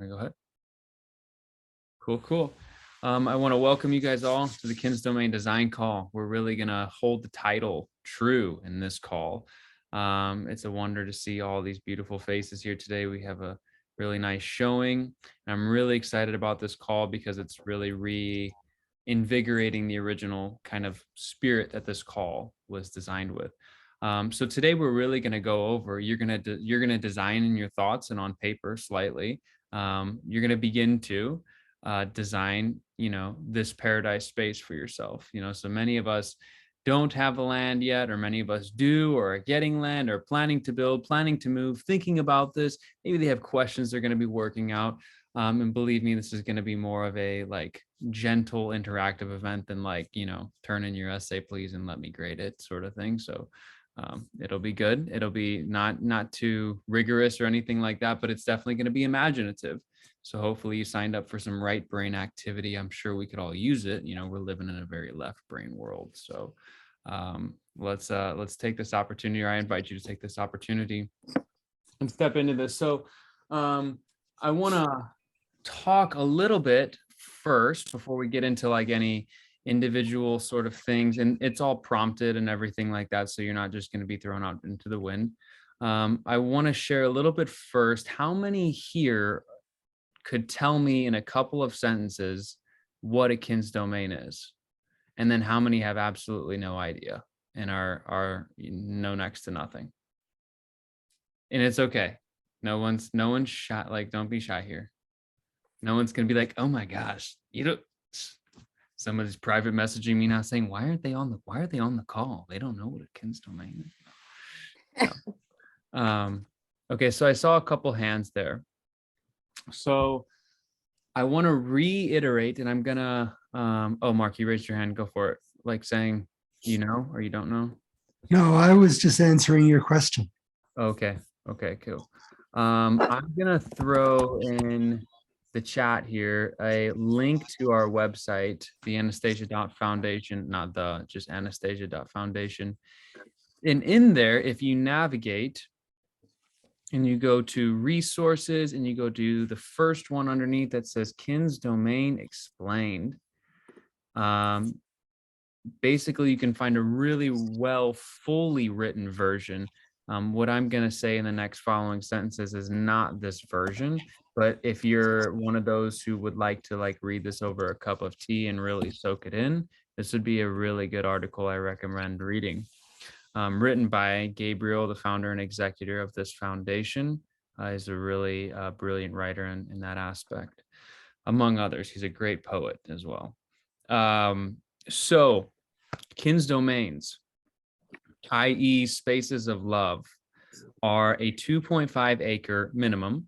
Go ahead. Cool. I want to welcome you guys all to the Kins Domain Design Call. We're really going to hold the title true in this call. It's a wonder to see all these beautiful faces here today. We have a really nice showing. And I'm really excited about this call because it's really reinvigorating the original kind of spirit that this call was designed with. So today we're really going to go over, you're going to design in your thoughts and on paper slightly. You're going to begin to design, this paradise space for yourself. So many of us don't have the land yet, or many of us do, or are getting land, or planning to build, planning to move, thinking about this. Maybe they have questions they're going to be working out. And believe me, this is going to be more of a gentle interactive event than turn in your essay, please, and let me grade it sort of thing. So it'll be good. It'll be not too rigorous or anything like that, but it's definitely going to be imaginative. So hopefully you signed up for some right brain activity. I'm sure we could all use it. We're living in a very left brain world. So let's take this opportunity, or I invite you to take this opportunity and step into this. So I want to talk a little bit first before we get into any individual sort of things, and it's all prompted and everything like that, so you're not just going to be thrown out into the wind. I want to share a little bit first. How many here could tell me in a couple of sentences what a Kins domain is? And then how many have absolutely no idea and are know next to nothing? And it's okay. No one's shy. Don't be shy here. No one's gonna be like, oh my gosh, somebody's private messaging me now saying, why are they on the call? They don't know what a Kins domain is. No. Okay, so I saw a couple hands there. So I want to reiterate, and I'm gonna Mark, you raised your hand, go for it. Saying or you don't know. No, I was just answering your question. Okay, cool. I'm gonna throw in the chat here a link to our website, the Anastasia.foundation, just Anastasia.foundation. And in there, if you navigate and you go to resources and you go to the first one underneath that says Kins Domain Explained, basically you can find a really fully written version. What I'm going to say in the next following sentences is not this version, but if you're one of those who would like to read this over a cup of tea and really soak it in, this would be a really good article I recommend reading. Written by Gabriel, the founder and executor of this foundation. He's a really brilliant writer in that aspect. Among others, he's a great poet as well. So Kins domains, i.e. spaces of love, are a 2.5 acre minimum,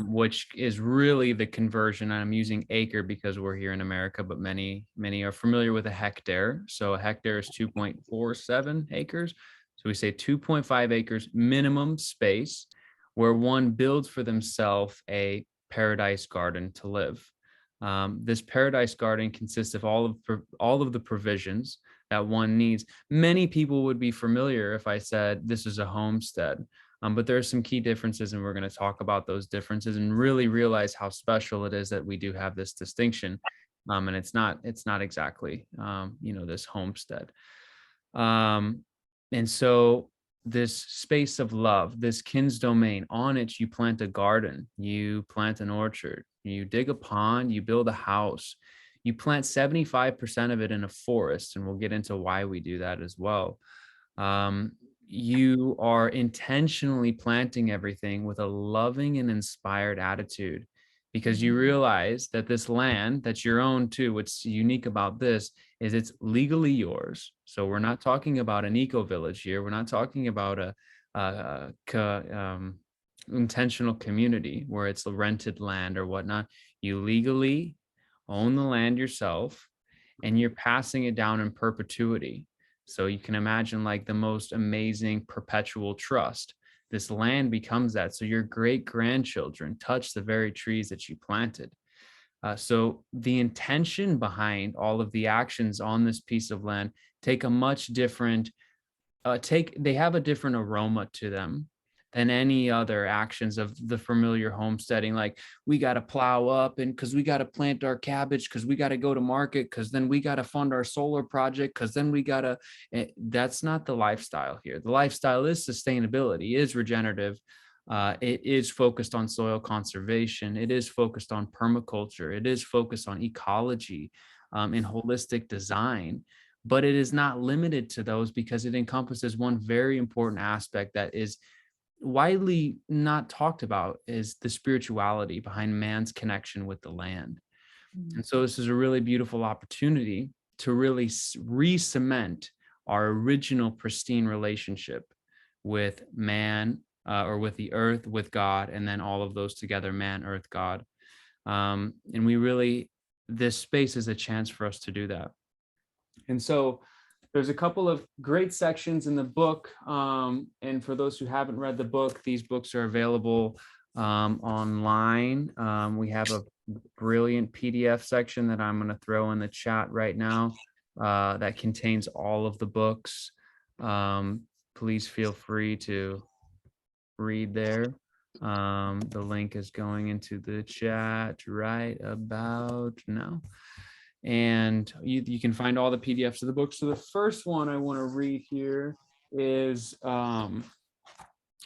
which is really the conversion. I'm using acre because we're here in America, but many are familiar with a hectare. So a hectare is 2.47 acres. So we say 2.5 acres minimum space where one builds for themselves a paradise garden to live. This paradise garden consists of all of the provisions that one needs. Many people would be familiar if I said this is a homestead. But there are some key differences, and we're going to talk about those differences and really realize how special it is that we do have this distinction. And it's not exactly, this homestead. And so this space of love, this Kins domain, on it, you plant a garden, you plant an orchard, you dig a pond, you build a house, you plant 75% of it in a forest. And we'll get into why we do that as well. You are intentionally planting everything with a loving and inspired attitude, because you realize that this land that's your own too, what's unique about this is it's legally yours. So we're not talking about an eco-village here. We're not talking about a intentional community where it's rented land or whatnot. You legally own the land yourself, and you're passing it down in perpetuity. So you can imagine the most amazing perpetual trust. This land becomes that. So your great grandchildren touch the very trees that you planted. So the intention behind all of the actions on this piece of land take a much different, they have a different aroma to them than any other actions of the familiar homesteading. Like, we got to plow up, and because we got to plant our cabbage, because we got to go to market, because then we got to fund our solar project, because then we got to, that's not the lifestyle here. The lifestyle is sustainability, is regenerative. It is focused on soil conservation. It is focused on permaculture. It is focused on ecology, and holistic design. But it is not limited to those, because it encompasses one very important aspect that is widely not talked about, is the spirituality behind man's connection with the land. And so this is a really beautiful opportunity to really re-cement our original pristine relationship with man, or with the earth, with God, and then all of those together, man, earth, God. And we really, this space is a chance for us to do that. And so there's a couple of great sections in the book. And for those who haven't read the book, these books are available online. We have a brilliant PDF section that I'm going to throw in the chat right now that contains all of the books. Please feel free to read there. The link is going into the chat right about now. And you can find all the PDFs of the book. So the first one I want to read here is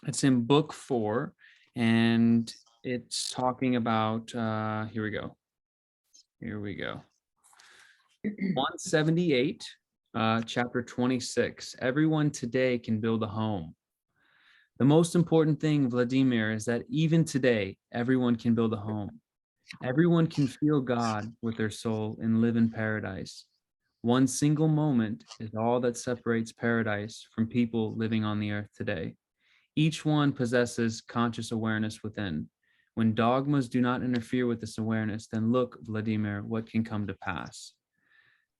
it's in book 4, and it's talking about here we go 178, chapter 26. Everyone today can build a home. The most important thing, Vladimir, is that even today everyone can build a home. Everyone can feel God with their soul and live in paradise. One single moment is all that separates paradise from people living on the earth today. Each one possesses conscious awareness within. When dogmas do not interfere with this awareness, then look, Vladimir, what can come to pass.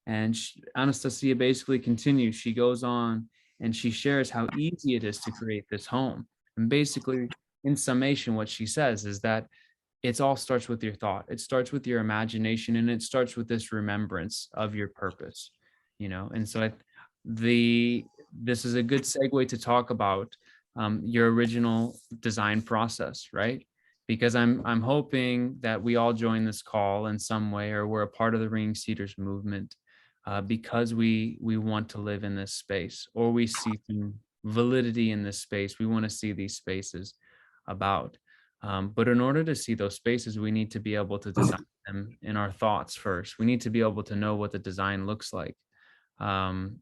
And Anastasia basically continues. She goes on and she shares how easy it is to create this home. And basically, in summation, what she says is that it all starts with your thought. It starts with your imagination, and it starts with this remembrance of your purpose, And so this is a good segue to talk about your original design process, right? Because I'm hoping that we all join this call in some way, or we're a part of the Ringing Cedars movement, because we want to live in this space, or we see some validity in this space. We want to see these spaces about. But in order to see those spaces, we need to be able to design them in our thoughts first. We need to be able to know what the design looks like. And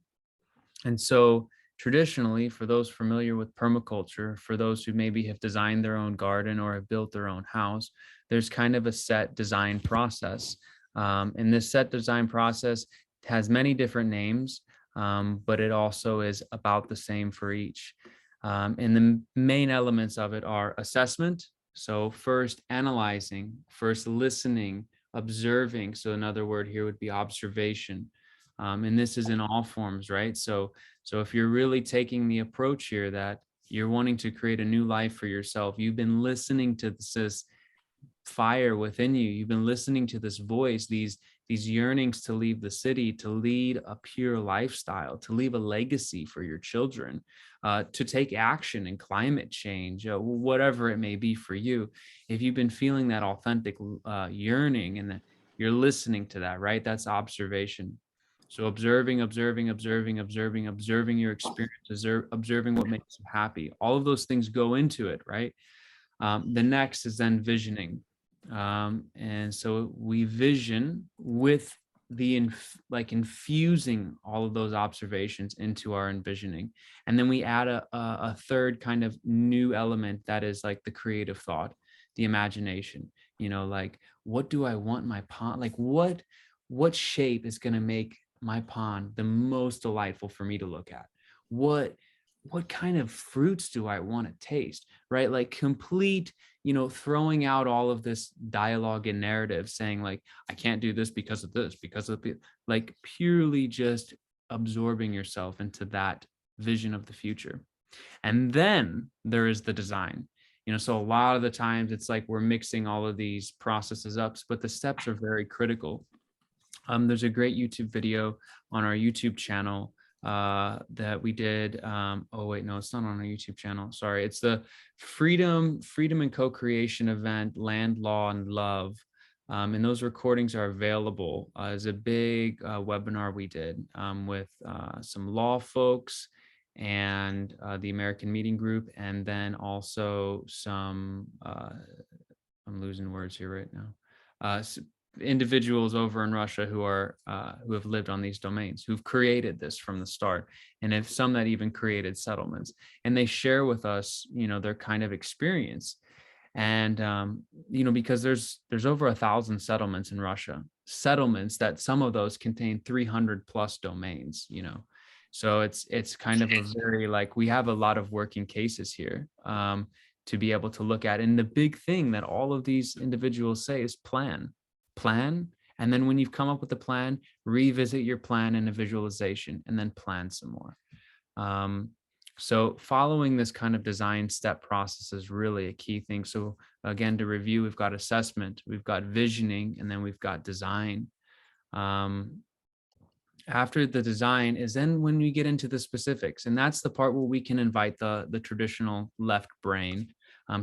so traditionally, for those familiar with permaculture, for those who maybe have designed their own garden or have built their own house, there's kind of a set design process. And this set design process has many different names, but it also is about the same for each. And the main elements of it are assessment. So first analyzing, first listening, observing. So another word here would be observation. And this is in all forms, right? So if you're really taking the approach here that you're wanting to create a new life for yourself, you've been listening to this fire within you, you've been listening to this voice, these yearnings to leave the city, to lead a pure lifestyle, to leave a legacy for your children, to take action in climate change, whatever it may be for you. If you've been feeling that authentic yearning, and that you're listening to that, right? That's observation. So observing your experience, observing what makes you happy. All of those things go into it, right? The next is then visioning. And so we vision with the infusing all of those observations into our envisioning. And then we add a third kind of new element that is like the creative thought, the imagination, like, what do I want my pond? Like what shape is going to make my pond the most delightful for me to look at? What kind of fruits do I want to taste, right? Like complete, throwing out all of this dialogue and narrative saying like, I can't do this because of this, like purely just absorbing yourself into that vision of the future. And then there is the design. So a lot of the times it's like we're mixing all of these processes up, but the steps are very critical. There's a great YouTube video on our YouTube channel that we did. Oh wait, no, it's not on our YouTube channel. Sorry, it's the Freedom and Co-Creation event, Land, Law, and Love. And those recordings are available as a big webinar we did with some law folks and the American Meeting Group, and then also some, I'm losing words here right now, individuals over in Russia who are who have lived on these domains, who've created this from the start, and if some that even created settlements, and they share with us, their kind of experience. And because there's over 1,000 settlements in Russia, settlements that some of those contain 300 plus domains. So it's kind of a very, like, we have a lot of working cases here to be able to look at. And the big thing that all of these individuals say is plan. And then when you've come up with a plan, revisit your plan in a visualization, and then plan some more. So following this kind of design step process is really a key thing. So again, to review, we've got assessment, we've got visioning, and then we've got design. After the design is then when we get into the specifics, and that's the part where we can invite the traditional left brain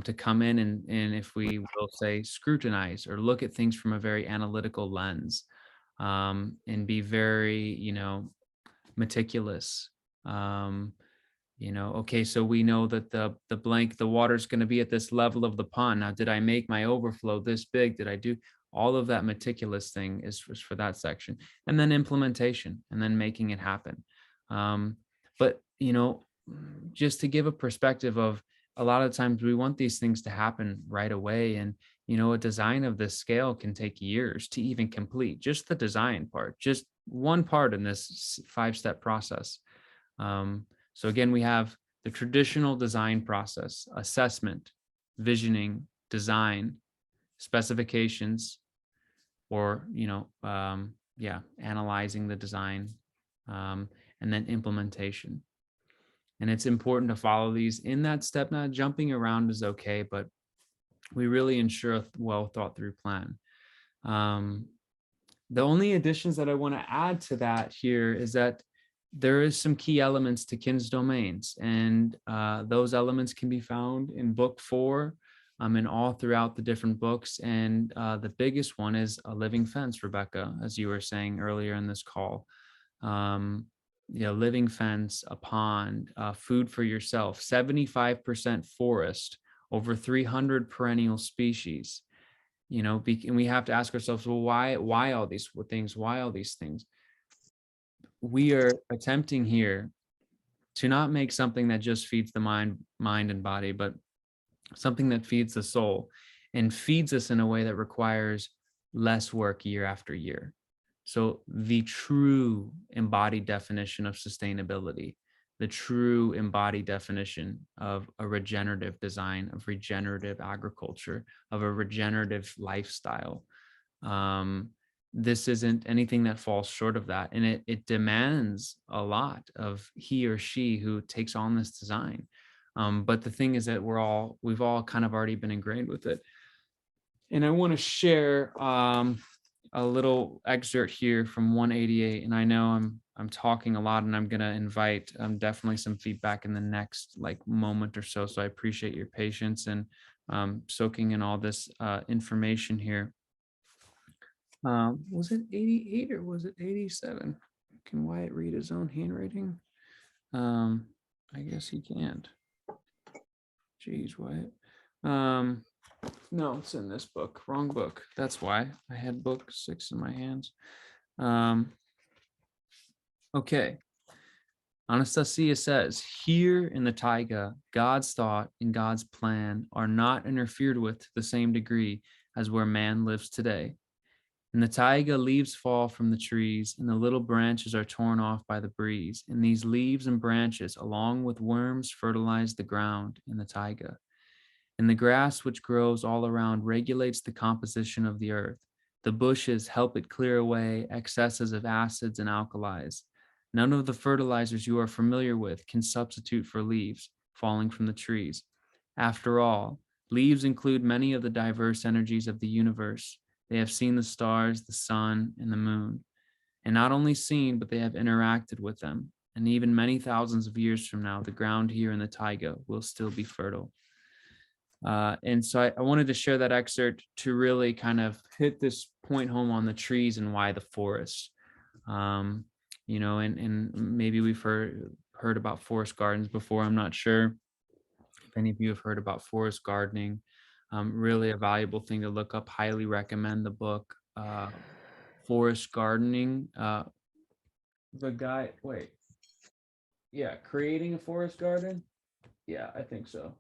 to come in and if we will say scrutinize or look at things from a very analytical lens, and be very meticulous. Okay, so we know that the water's going to be at this level of the pond. Now, did I make my overflow this big? Did I do all of that meticulous thing is for that section, and then implementation, and then making it happen. But just to give a perspective of, a lot of times we want these things to happen right away, and a design of this scale can take years to even complete. Just the design part, just one part in this 5-step process. So again, we have the traditional design process: assessment, visioning, design, specifications, or analyzing the design, and then implementation. And it's important to follow these in that step. Not jumping around is okay, but we really ensure a well thought through plan. The only additions that I want to add to that here is that there is some key elements to Kin's domains, and those elements can be found in book 4 and all throughout the different books. And the biggest one is a living fence, Rebecca, as you were saying earlier in this call. Living fence, a pond, food for yourself, 75% forest, over 300 perennial species. And we have to ask ourselves, well, why all these things? Why all these things? We are attempting here to not make something that just feeds the mind and body, but something that feeds the soul and feeds us in a way that requires less work year after year. So the true embodied definition of sustainability, the true embodied definition of a regenerative design, of regenerative agriculture, of a regenerative lifestyle. This isn't anything that falls short of that. And it demands a lot of he or she who takes on this design. But the thing is that we've all kind of already been ingrained with it. And I want to share a little excerpt here from 188. And I know I'm talking a lot, and I'm going to invite definitely some feedback in the next moment or so. So I appreciate your patience and soaking in all this information here. Was it 88 or was it 87? Can Wyatt read his own handwriting? I guess he can't. Jeez, Wyatt. No, it's in this book. Wrong book. That's why I had book 6 in my hands. Okay. Anastasia says, here in the taiga, God's thought and God's plan are not interfered with to the same degree as where man lives today. In the taiga, leaves fall from the trees, and the little branches are torn off by the breeze. And these leaves and branches, along with worms, fertilize the ground in the taiga. And the grass which grows all around regulates the composition of the earth. The bushes help it clear away excesses of acids and alkalis. None of the fertilizers you are familiar with can substitute for leaves falling from the trees. After all, leaves include many of the diverse energies of the universe. They have seen the stars, the sun, and the moon, and not only seen, but they have interacted with them, and even many thousands of years from now, the ground here in the taiga will still be fertile. And so I wanted to share that excerpt to really kind of hit this point home on the trees and why the forest. And maybe we've heard about forest gardens before. I'm not sure if any of you have heard about forest gardening. Really a valuable thing to look up. Highly recommend the book Forest Gardening. Creating a Forest Garden. Yeah, I think so.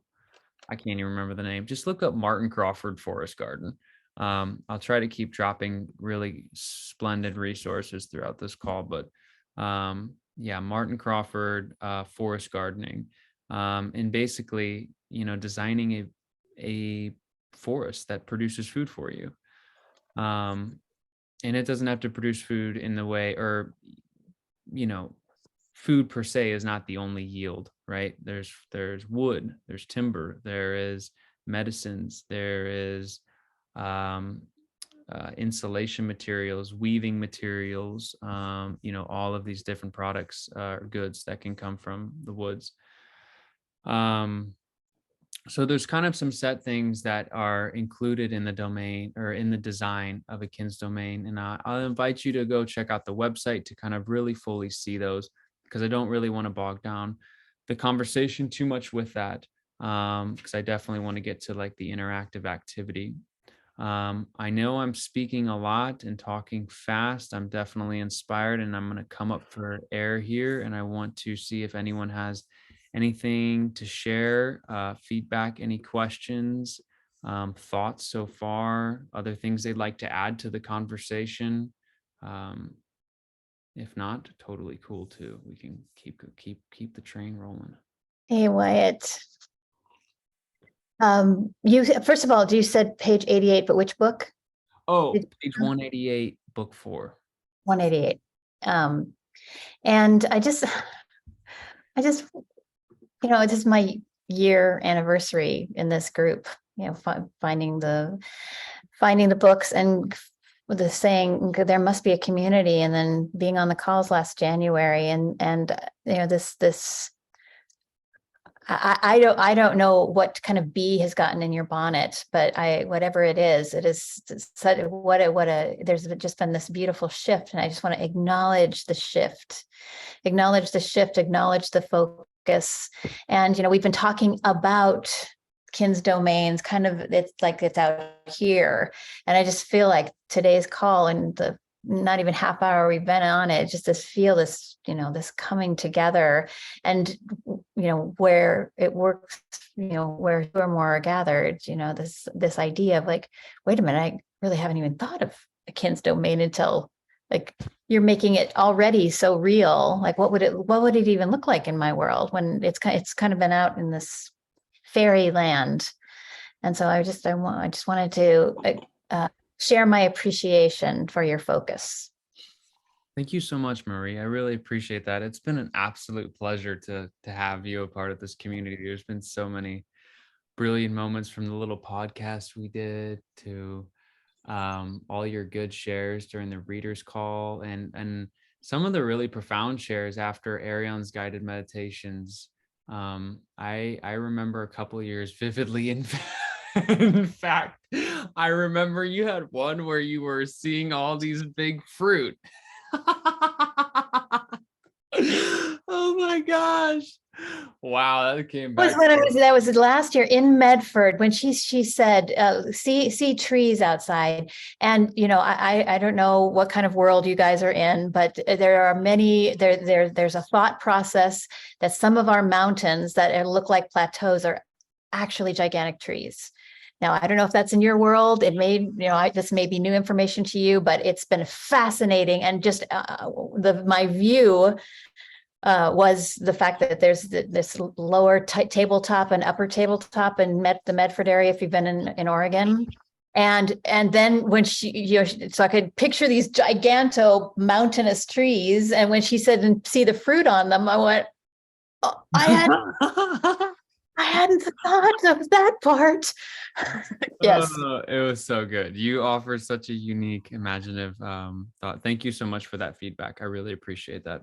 I can't even remember the name. Just look up Martin Crawford Forest Garden. I'll try to keep dropping really splendid resources throughout this call, but Martin Crawford Forest Gardening, and basically, designing a forest that produces food for you. And it doesn't have to produce food in the way, or food per se is not the only yield, right? There's wood, there's timber, there is medicines, there is insulation materials, weaving materials, all of these different products or goods that can come from the woods. So there's kind of some set things that are included in the domain or in the design of a KINS domain. And I'll invite you to go check out the website to kind of really fully see those, because I don't really want to bog down the conversation too much with that, because I definitely want to get to like the interactive activity. I know I'm speaking a lot and talking fast. I'm definitely inspired, and I'm going to come up for air here. And I want to see if anyone has anything to share, feedback, any questions, thoughts so far, other things they'd like to add to the conversation. If not, totally cool too. We can keep the train rolling. Hey, Wyatt. You first of all, you said page 88, but which book? Oh, page 188, book 4. 188. And I just, this is my year anniversary in this group, finding the books and the saying there must be a community, and then being on the calls last January and this I don't know what kind of bee has gotten in your bonnet, but whatever it is there's just been this beautiful shift, and I just want to acknowledge the shift, acknowledge the focus. And we've been talking about KINS domains, kind of, it's like it's out here, and I just feel like today's call and the not even half hour we've been on it, just this this coming together, and where it works, where two or more are gathered, this idea of like, wait a minute, I really haven't even thought of a KINS domain until like you're making it already so real. Like what would it even look like in my world when it's kind of been out in this fairyland. And so I just wanted to share my appreciation for your focus. Thank you so much, Marie. I really appreciate that. It's been an absolute pleasure to have you a part of this community. There's been so many brilliant moments, from the little podcast we did to all your good shares during the readers call, and some of the really profound shares after Arion's guided meditations. I remember a couple years vividly. In fact, I remember you had one where you were seeing all these big fruit. Oh my gosh. Wow, that came back. That was last year in Medford when she said, see trees outside. And, I don't know what kind of world you guys are in, but there are many, there's a thought process that some of our mountains that look like plateaus are actually gigantic trees. Now, I don't know if that's in your world. It may, this may be new information to you, but it's been fascinating. And just my view was the fact that there's this lower tabletop and upper tabletop in the Medford area, if you've been in Oregon. And then when she, so I could picture these giganto mountainous trees. And when she said, and see the fruit on them, I went, oh, I hadn't thought of that part. Yes. It was so good. You offer such a unique, imaginative thought. Thank you so much for that feedback. I really appreciate that.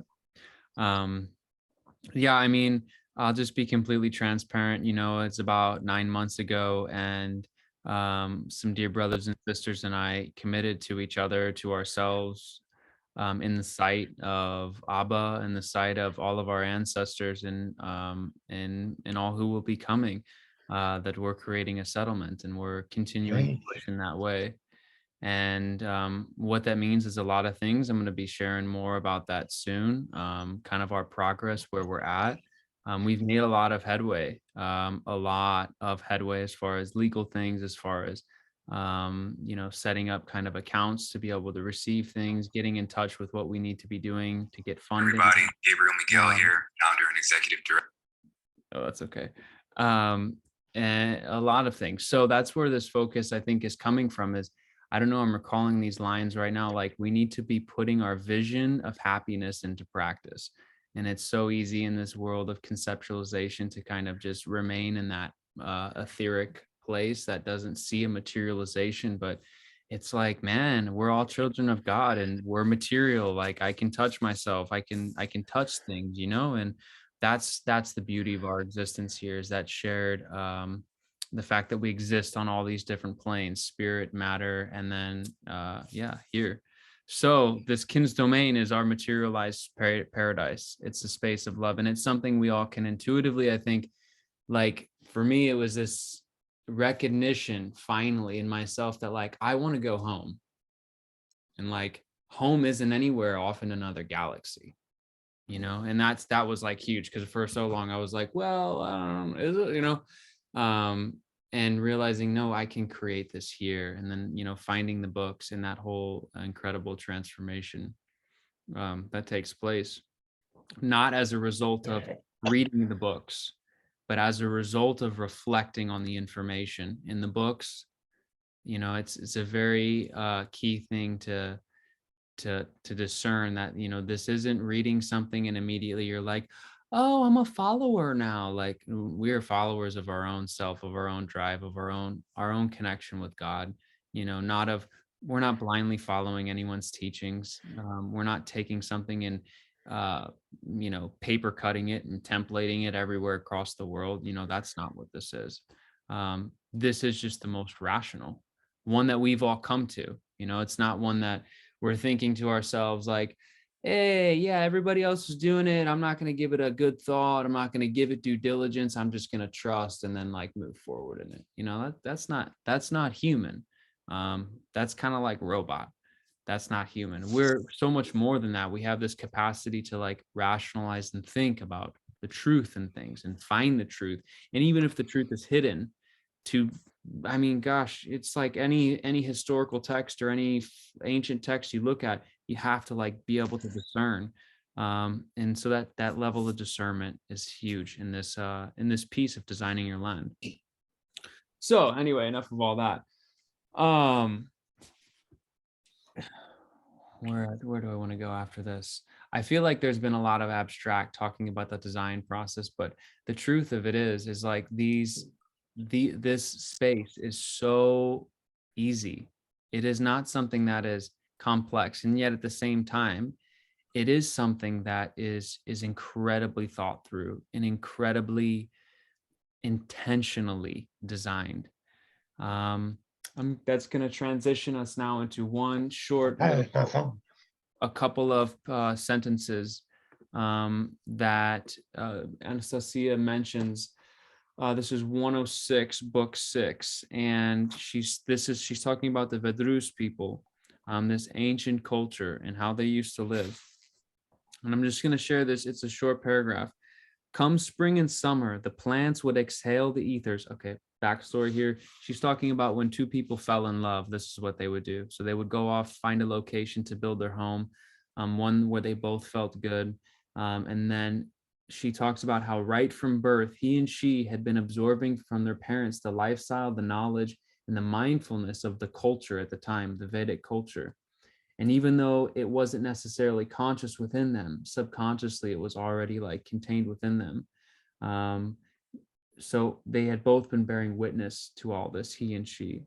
Yeah, I mean, I'll just be completely transparent. It's about 9 months ago, and some dear brothers and sisters and I committed to each other, to ourselves, in the sight of Abba, in the sight of all of our ancestors, and all who will be coming. That we're creating a settlement, and we're continuing to Right. push in that way. And what that means is a lot of things. I'm going to be sharing more about that soon, kind of our progress, where we're at. We've made a lot of headway as far as legal things, as far as, setting up kind of accounts to be able to receive things, getting in touch with what we need to be doing to get funding. Everybody, Gabriel Miguel Um, here, founder and executive director. Oh, that's okay. And a lot of things. So that's where this focus, I think, is coming from. Is, I don't know, I'm recalling these lines right now. Like, we need to be putting our vision of happiness into practice. And it's so easy in this world of conceptualization to kind of just remain in that etheric place that doesn't see a materialization. But it's like, man, we're all children of God, and we're material. Like, I can touch myself. I can touch things, and that's the beauty of our existence here, is that shared, the fact that we exist on all these different planes, spirit, matter, and then yeah, here. So this kin's domain is our materialized paradise. It's a space of love, and it's something we all can intuitively, I think. Like, for me, it was this recognition finally in myself that, like, I want to go home, and like, home isn't anywhere off in another galaxy. And that was like huge, because for so long I was like, well, is it, um and realizing, no, I can create this here. And then, finding the books and that whole incredible transformation that takes place, not as a result of reading the books, but as a result of reflecting on the information in the books. It's a very key thing to discern that, this isn't reading something and immediately you're like, oh, I'm a follower now. Like, we're followers of our own self, of our own drive, of our own connection with God. Not of We're not blindly following anyone's teachings. We're not taking something and uh paper cutting it and templating it everywhere across the world. That's not what this is. This is just the most rational one that we've all come to. It's not one that we're thinking to ourselves like, hey, yeah, everybody else is doing it. I'm not going to give it a good thought. I'm not going to give it due diligence. I'm just going to trust and then like move forward in it. That's not human. That's kind of like robot. That's not human. We're so much more than that. We have this capacity to like rationalize and think about the truth in things and find the truth. And even if the truth is hidden, to I mean, gosh, it's like any historical text or any ancient text you look at, you have to like be able to discern. And so that level of discernment is huge in this piece of designing your land. So anyway, enough of all that. Where do I want to go after this? I feel like there's been a lot of abstract talking about the design process, but the truth of it is like this space is so easy. It is not something that is complex, and yet at the same time, it is something that is incredibly thought through and incredibly intentionally designed. That's going to transition us now into one short a couple of sentences that Anastasia mentions. This is 106, book 6, and she's talking about the Vedrus people, this ancient culture and how they used to live. And I'm just going to share this. It's a short paragraph. Come spring and summer, the plants would exhale the ethers. Okay, backstory here. She's talking about when two people fell in love, this is what they would do. So they would go off, find a location to build their home, one where they both felt good. And then she talks about how right from birth, he and she had been absorbing from their parents the lifestyle, the knowledge, and the mindfulness of the culture at the time, the Vedic culture. And even though it wasn't necessarily conscious within them, subconsciously it was already like contained within them. So they had both been bearing witness to all this, he and she.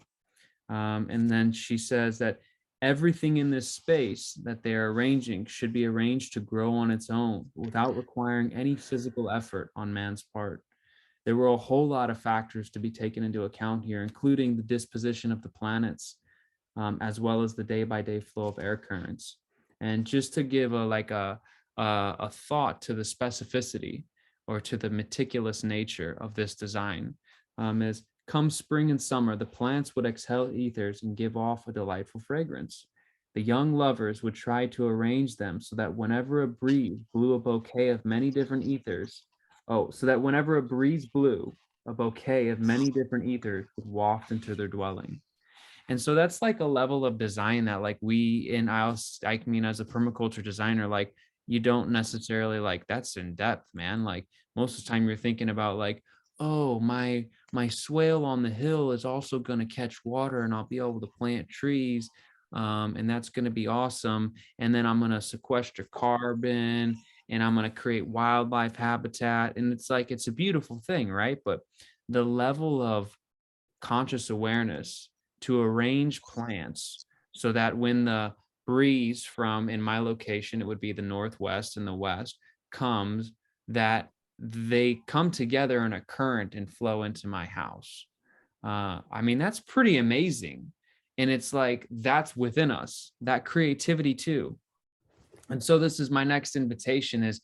And then she says that Everything in this space that they're arranging should be arranged to grow on its own without requiring any physical effort on man's part. There were a whole lot of factors to be taken into account here, including the disposition of the planets, as well as the day-by-day flow of air currents. And just to give a thought to the specificity or to the meticulous nature of this design, is come spring and summer, the plants would exhale ethers and give off a delightful fragrance. The young lovers would try to arrange them so that whenever a breeze blew a bouquet of many different ethers, so that whenever a breeze blew, a bouquet of many different ethers would waft into their dwelling. And so that's like a level of design that like I mean, as a permaculture designer, like you don't necessarily like that's in depth, man. Like most of the time you're thinking about like, oh, my swale on the hill is also going to catch water and I'll be able to plant trees. And that's going to be awesome. And then I'm going to sequester carbon and I'm going to create wildlife habitat. And it's like, it's a beautiful thing, right? But the level of conscious awareness to arrange plants so that when the breeze from, in my location, it would be the northwest and the west, comes, that they come together in a current and flow into my house. I mean, that's pretty amazing. And it's like, that's within us, that creativity too. And so this is my next invitation is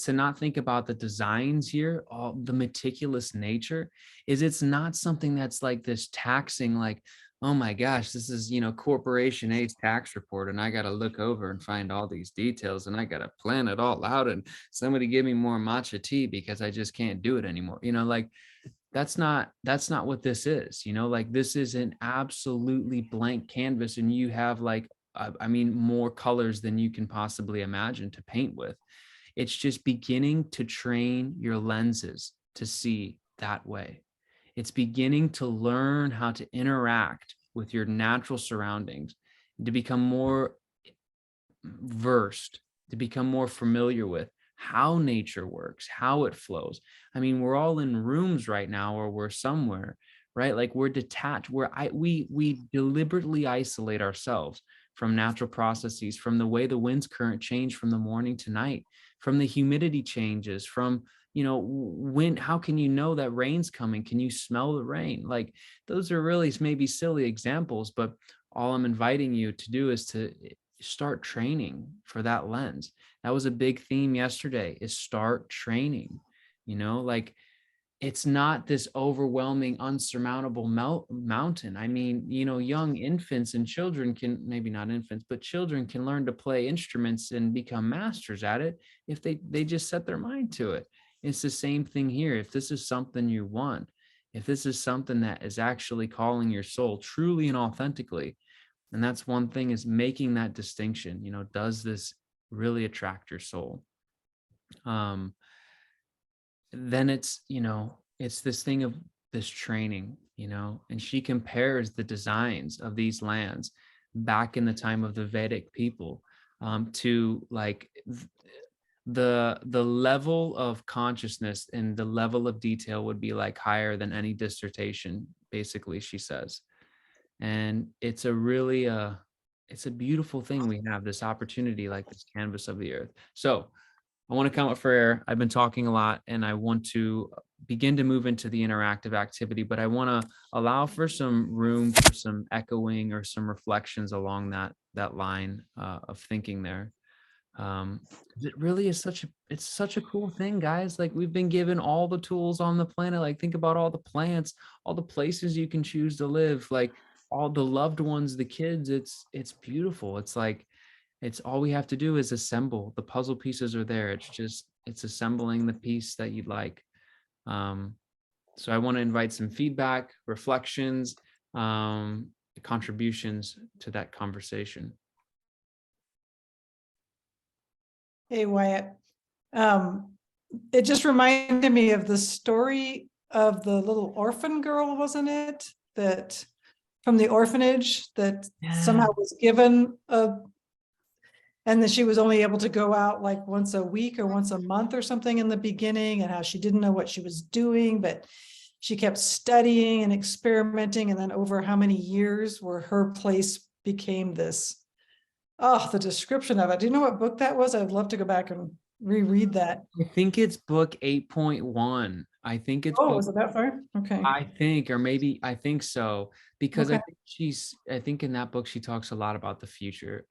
to not think about the designs here, all the meticulous nature, is it's not something that's like this taxing, like, oh my gosh, this is, Corporation A's tax report, and I got to look over and find all these details, and I got to plan it all out, and somebody give me more matcha tea because I just can't do it anymore. Like that's not what this is. Like this is an absolutely blank canvas, and you have like, I mean, more colors than you can possibly imagine to paint with. It's just beginning to train your lenses to see that way. It's beginning to learn how to interact with your natural surroundings, to become more versed, to become more familiar with how nature works, how it flows. I mean, we're all in rooms right now, or we're somewhere, right? Like we're detached, we deliberately isolate ourselves from natural processes, from the way the wind's current change from the morning to night, from the humidity changes, from when, how can you know that rain's coming? Can you smell the rain? Like those are really maybe silly examples, but all I'm inviting you to do is to start training for that lens. That was a big theme yesterday, is start training. Like it's not this overwhelming, unsurmountable mountain. I mean, young infants and children can, maybe not infants, but children can learn to play instruments and become masters at it if they just set their mind to it. It's the same thing here. If this is something you want, if this is something that is actually calling your soul truly and authentically, and that's one thing, is making that distinction, does this really attract your soul? Then it's this thing of this training, and she compares the designs of these lands back in the time of the Vedic people, to like the level of consciousness and the level of detail would be like higher than any dissertation, basically, she says. And it's a really it's a beautiful thing. We have this opportunity, like this canvas of the earth. So I want to come up for air. I've been talking a lot, and I want to begin to move into the interactive activity, but I want to allow for some room for some echoing or some reflections along that line of thinking there. It really is it's such a cool thing, guys. Like we've been given all the tools on the planet. Like think about all the plants, all the places you can choose to live, like all the loved ones, the kids. It's beautiful. It's like, it's all we have to do is assemble. The puzzle pieces are there. It's assembling the piece that you'd like. So I want to invite some feedback, reflections, contributions to that conversation. Hey, Wyatt. It just reminded me of the story of the little orphan girl, wasn't it? That from the orphanage that somehow was given and then she was only able to go out like once a week or once a month or something in the beginning, and how she didn't know what she was doing, but she kept studying and experimenting. And then over how many years where her place became this, oh, the description of it. Do you know what book that was? I'd love to go back and reread that. I think it's book 8.1. I think it's Oh, book, was it that far? Okay. I think, or maybe I think so, because Okay. I think in that book she talks a lot about the future.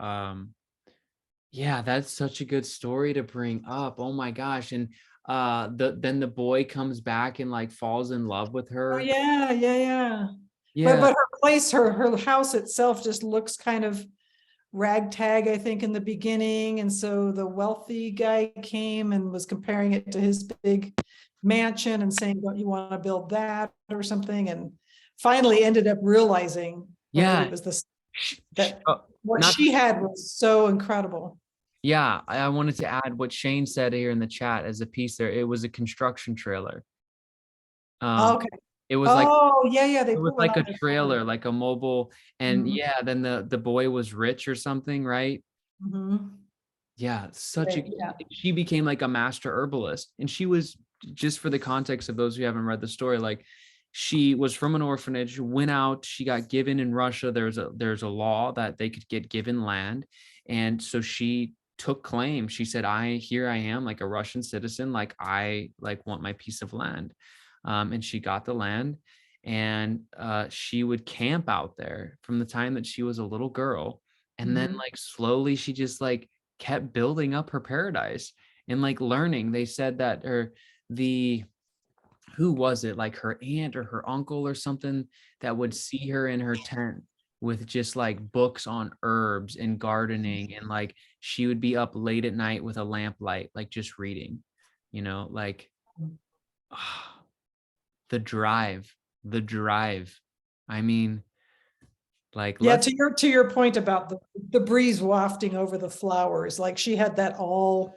Yeah, that's such a good story to bring up. Oh my gosh. And then the boy comes back and like falls in love with Oh her. yeah, yeah, yeah. Yeah. But her place, her house itself just looks kind of ragtag, I think, in the beginning. And so the wealthy guy came and was comparing it to his big mansion and saying, don't you want to build that or something? And finally ended up realizing, right, Yeah. it was this, sh- sh- that uh, what not she had was so incredible. Yeah, I wanted to add what Shane said here in the chat as a piece there. It was a construction trailer. Okay. It was like Oh, yeah, yeah, they it was put one like on a there. trailer, like a mobile, and Mhm, yeah, then the boy was rich or something, right? mhm. Yeah, such a Yeah. she became like a master herbalist, and she was, just for the context of those who haven't read the story, like she was from an orphanage, went out, she got given in Russia. There's a law that they could get given land, and so she took claim. She said, here I am, like a Russian citizen, like I like want my piece of land, and she got the land, and she would camp out there from the time that she was a little girl, and then Mhm. like slowly she just like kept building up her paradise and like learning. They said that the who was it, like her aunt or her uncle or something, that would see her in her tent with just like books on herbs and gardening, and like she would be up late at night with a lamplight, like just reading, like the drive, the drive. I mean, like Yeah, let's to your point about the breeze wafting over the flowers, like she had that all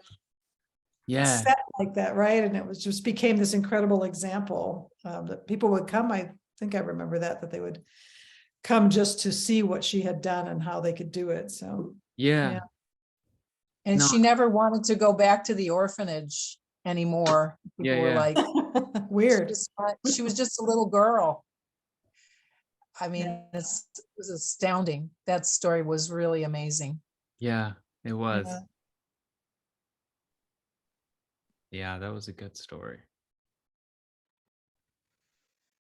yeah, set like that, right? And it was just became this incredible example that people would come. I think I remember that they would come just to see what she had done and how they could do it. So yeah, yeah. And no, she never wanted to go back to the orphanage anymore. yeah, People were yeah, like, Weird. she was just a little girl. I mean, Yeah. it was astounding. That story was really amazing. yeah, it was. Yeah. Yeah, that was a good story.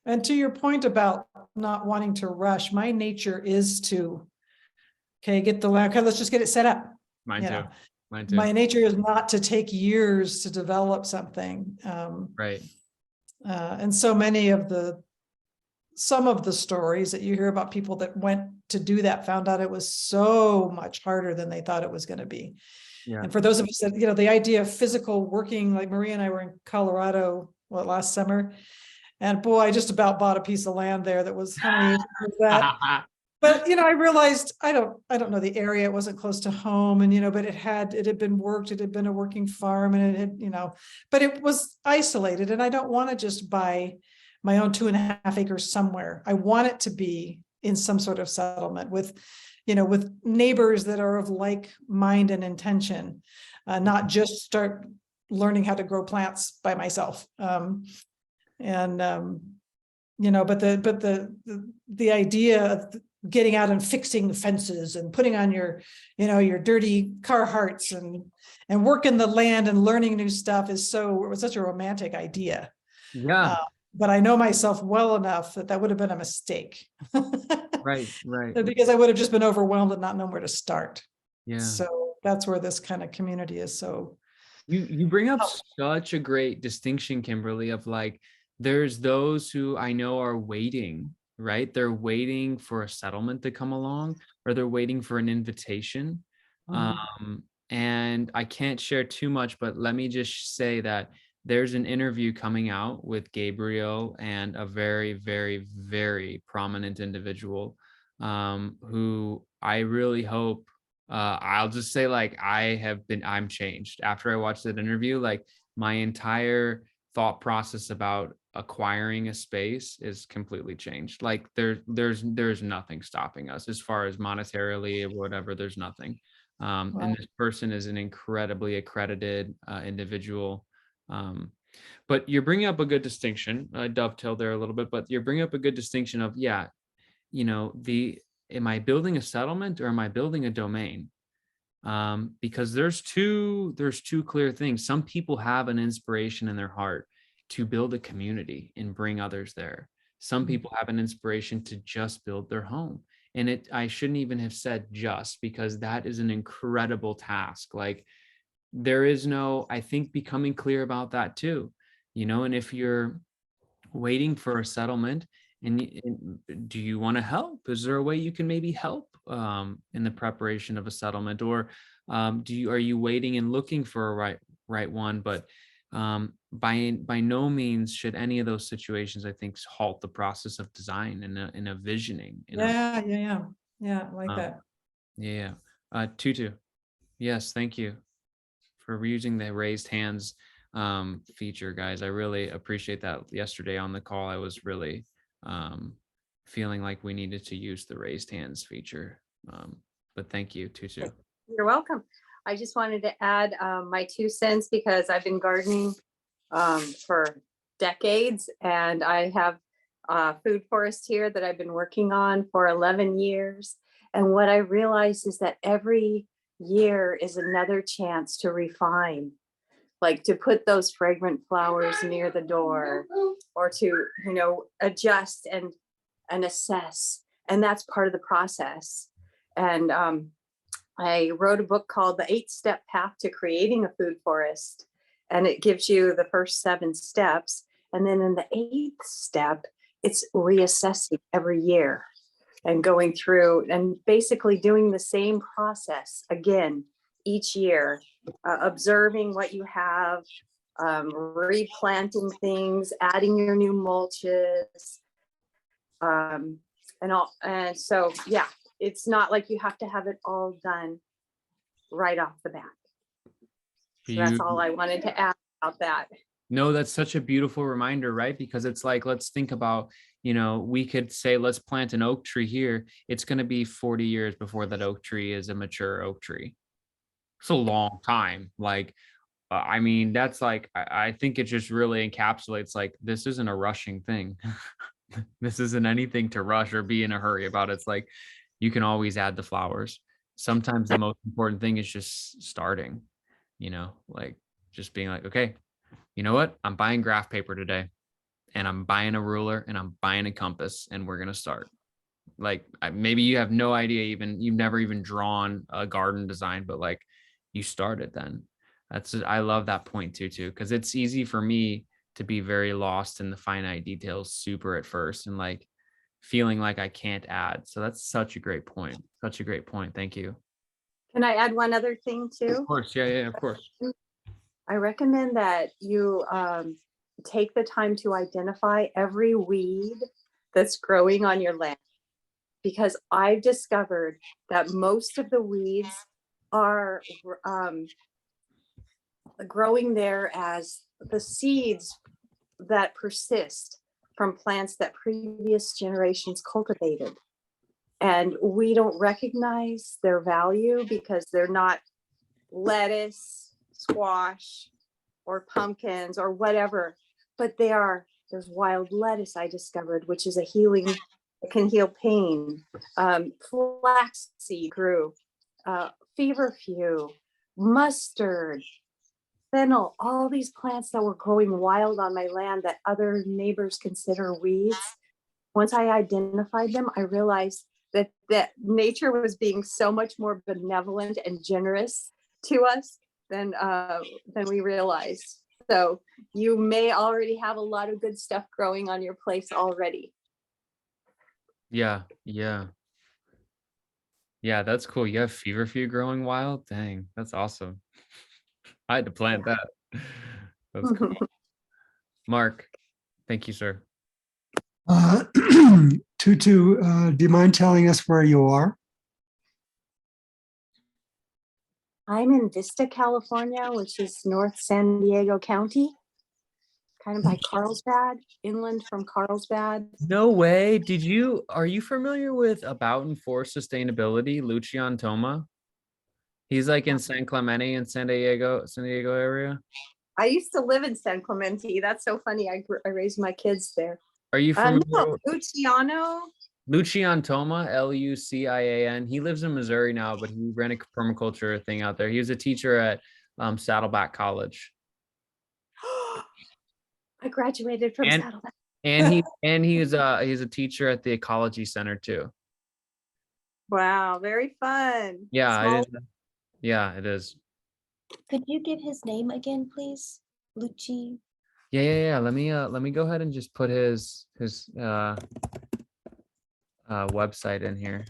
And to your point about not wanting to rush, my nature is to, okay, get the land, okay, let's just get it set up. Mine You too. know, Mine too. my nature is not to take years to develop something. Right. And so some of the stories that you hear about people that went to do that found out it was so much harder than they thought it was going to be. Yeah. And for those of us that, the idea of physical working, like Maria and I were in Colorado, last summer, and boy, I just about bought a piece of land there that was, how many acres was that? But I realized I don't know the area. It wasn't close to home, and but it had been worked. It had been a working farm, and it had but it was isolated. And I don't want to just buy my own 2.5 acres somewhere. I want it to be in some sort of settlement with neighbors that are of like mind and intention, not just start learning how to grow plants by myself. But the idea of getting out and fixing the fences and putting on your dirty Carhartts and working the land and learning new stuff is such a romantic idea. Yeah. But I know myself well enough that would have been a mistake. Right. Because I would have just been overwhelmed and not known where to start. Yeah. So that's where this kind of community is. So You bring up such a great distinction, Kimberly, of like, there's those who I know are waiting, right? They're waiting for a settlement to come along, or they're waiting for an invitation. And I can't share too much, but let me just say that there's an interview coming out with Gabriel and a very, very, very prominent individual, who I really hope, I'll just say, like, I'm changed after I watched that interview. Like, my entire thought process about acquiring a space is completely changed. Like, there's nothing stopping us as far as monetarily or whatever. There's nothing. And this person is an incredibly accredited individual. But you're bringing up a good distinction. I dovetailed there a little bit, but you're bringing up a good distinction of, the am I building a settlement or am I building a domain? Because there's two clear things. Some people have an inspiration in their heart to build a community and bring others there. Some people have an inspiration to just build their home. And I shouldn't even have said just, because that is an incredible task. Like, there is no, I think, becoming clear about that too, and if you're waiting for a settlement, and do you want to help? Is there a way you can maybe help in the preparation of a settlement? Or are you waiting and looking for a right one? But by no means should any of those situations, I think, halt the process of design and a visioning. Yeah, I like that. Yeah. Tutu, yes, thank you for using the raised hands feature, guys. I really appreciate that. Yesterday on the call, I was really feeling like we needed to use the raised hands feature. But thank you, Tutu. You're welcome. I just wanted to add my 2 cents, because I've been gardening for decades, and I have a food forest here that I've been working on for 11 years. And what I realized is that every year is another chance to refine, like to put those fragrant flowers near the door, or to, adjust and assess. And that's part of the process. And I wrote a book called The 8-Step Path to Creating a Food Forest. And it gives you the first 7 steps. And then in the 8th step, it's reassessing every year and going through and basically doing the same process again each year, observing what you have, replanting things, adding your new mulches, and all. And so, yeah, it's not like you have to have it all done right off the bat. So that's all I wanted to add about that. No, that's such a beautiful reminder, right? Because it's like, let's think about, we could say, let's plant an oak tree here. It's going to be 40 years before that oak tree is a mature oak tree. It's a long time. Like, I mean, that's like, I think it just really encapsulates, like, this isn't a rushing thing. This isn't anything to rush or be in a hurry about. It's like, you can always add the flowers. Sometimes the most important thing is just starting, like just being like, okay, you know what? I'm buying graph paper today, and I'm buying a ruler, and I'm buying a compass, and we're going to start. Like, maybe you have no idea, you've never even drawn a garden design, but like, you started then. I love that point too, because it's easy for me to be very lost in the finite details super at first, and like feeling like I can't add. So that's such a great point. Such a great point. Thank you. Can I add one other thing too? Of course. Yeah, of course. I recommend that you take the time to identify every weed that's growing on your land, because I've discovered that most of the weeds are growing there as the seeds that persist from plants that previous generations cultivated. And we don't recognize their value because they're not lettuce, squash, or pumpkins or whatever, but there's wild lettuce I discovered, which is it can heal pain. Flaxseed grew, feverfew, mustard, fennel, all these plants that were growing wild on my land that other neighbors consider weeds. Once I identified them, I realized that nature was being so much more benevolent and generous to us than we realized. So you may already have a lot of good stuff growing on your place already. Yeah, that's cool. You have feverfew growing wild. Dang, that's awesome. I had to plant that. That's cool. Mark, thank you, sir. Tutu, do you mind telling us where you are? I'm in Vista, California, which is North San Diego County, kind of by Carlsbad, inland from Carlsbad. No way. Are you familiar with About and For Sustainability, Lucian Toma? He's like in San Clemente in San Diego area. I used to live in San Clemente. That's so funny. I raised my kids there. Are you familiar? No, Luciano. Lucian Toma, Lucian. He lives in Missouri now, but he ran a permaculture thing out there. He was a teacher at Saddleback College. I graduated from And Saddleback. he's a teacher at the Ecology Center too. Wow, very fun. Yeah, Small- it is. Yeah, it is. Could you give his name again, please? Lucci. Yeah. Let me go ahead and just put his website in here.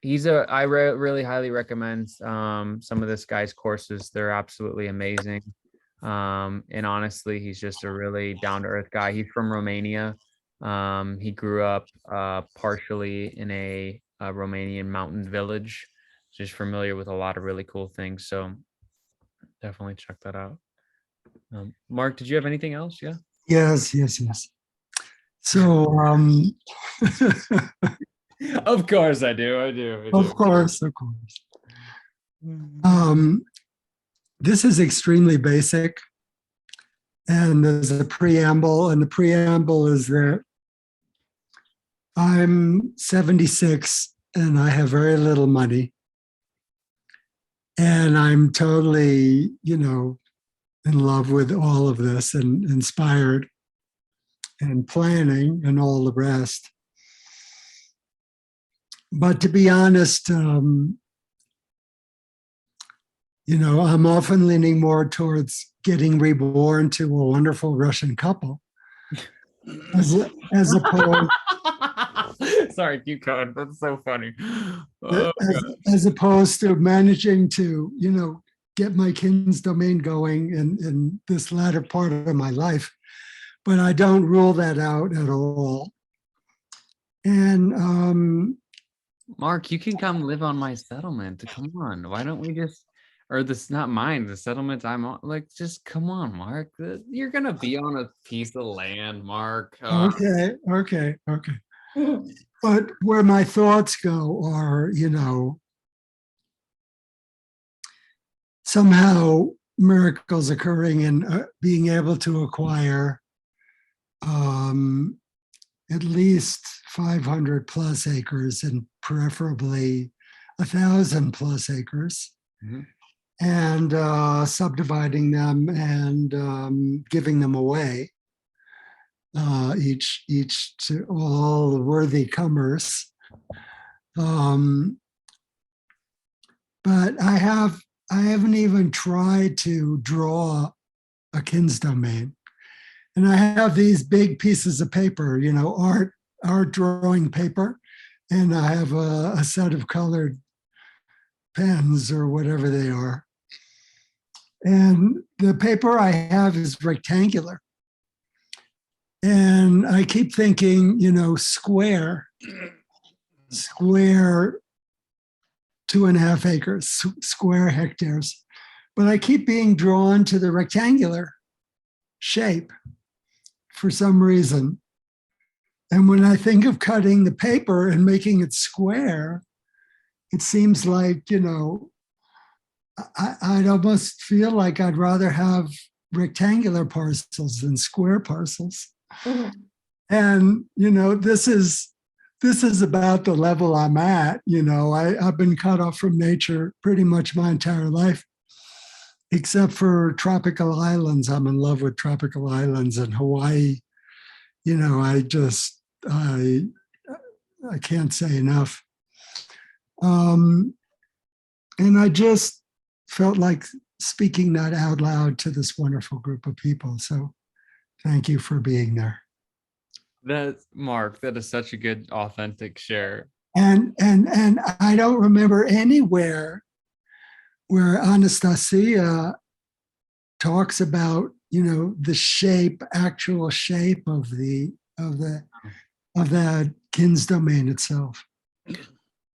I really highly recommend some of this guy's courses. They're absolutely amazing. And honestly, he's just a really down-to-earth guy. He's from Romania. He grew up partially in a Romanian mountain village. Just familiar with a lot of really cool things. So definitely check that out. Mark, did you have anything else? Yeah. Yes. So, Of course I do. I do. of course. This is extremely basic. And there's a preamble, and the preamble is that I'm 76 and I have very little money. And I'm totally, in love with all of this and inspired and planning and all the rest. But to be honest, I'm often leaning more towards getting reborn to a wonderful Russian couple, as opposed Sorry, keep going. That's so funny. as opposed to managing to, get my kin's domain going in this latter part of my life. But I don't rule that out at all. And Mark, you can come live on my settlement. Come on. Why don't we just, or this, not mine, the settlement I'm on, like, just come on, Mark. You're going to be on a piece of land, Mark. okay. But where my thoughts go are, somehow miracles occurring and being able to acquire at least 500 plus acres and preferably 1,000 plus acres, and subdividing them and giving them away, each to all the worthy comers. But I haven't even tried to draw a kin's domain. And I have these big pieces of paper, art drawing paper, and I have a set of colored pens or whatever they are. And the paper I have is rectangular. And I keep thinking, square 2.5 acres, square hectares. But I keep being drawn to the rectangular shape for some reason. And when I think of cutting the paper and making it square, it seems like, I'd almost feel like I'd rather have rectangular parcels than square parcels. And, this is about the level I'm at. I've been cut off from nature pretty much my entire life, except for tropical islands. I'm in love with tropical islands, and Hawaii. I can't say enough. And I just felt like speaking that out loud to this wonderful group of people. So thank you for being there. Mark, that is such a good, authentic share. And I don't remember anywhere where Anastasia talks about, the actual shape of that kin's domain itself.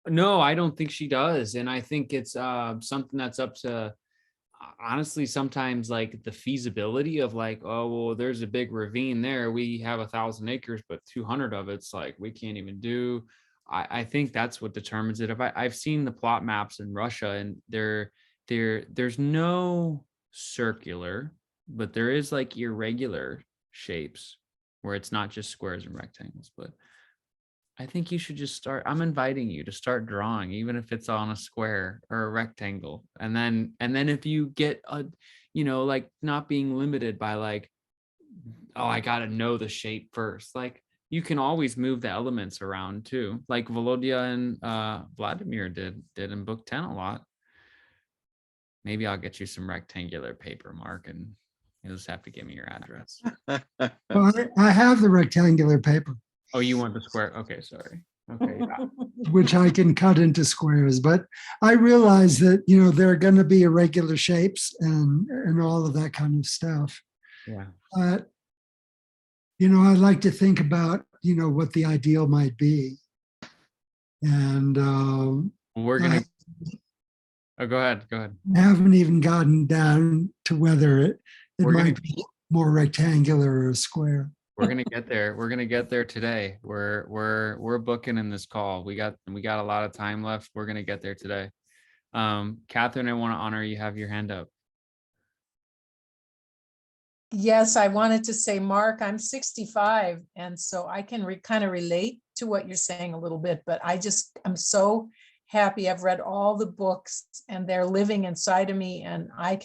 No, I don't think she does. And I think it's something that's up to, honestly, sometimes like the feasibility of like, oh, well, there's a big ravine there. We have 1,000 acres, but 200 of it's like, we can't even do. I think that's what determines it. If I've seen the plot maps in Russia, and there's no circular, but there is like irregular shapes where it's not just squares and rectangles, but I think you should just start. I'm inviting you to start drawing, even if it's on a square or a rectangle. And then if you get a, like not being limited by like, oh, I gotta know the shape first. Like you can always move the elements around too, like Volodya and Vladimir did in book 10 a lot. Maybe I'll get you some rectangular paper, Mark, and you'll just have to give me your address. Well, I have the rectangular paper, Oh, you want the square? Okay, sorry. Okay. which I can cut into squares, but I realize that, there are going to be irregular shapes and all of that kind of stuff. Yeah. But, I like to think about, what the ideal might be. And We're gonna. Oh, go ahead. Go ahead. I haven't even gotten down to whether it We're gonna- might be more rectangular or square. We're gonna get there. We're gonna get there today. We're booking in this call. We got a lot of time left. We're gonna get there today. Catherine, I want to honor you. Have your hand up. Yes, I wanted to say, Mark, I'm 65, and so I can kind of relate to what you're saying a little bit, but I'm so happy. I've read all the books and they're living inside of me, and I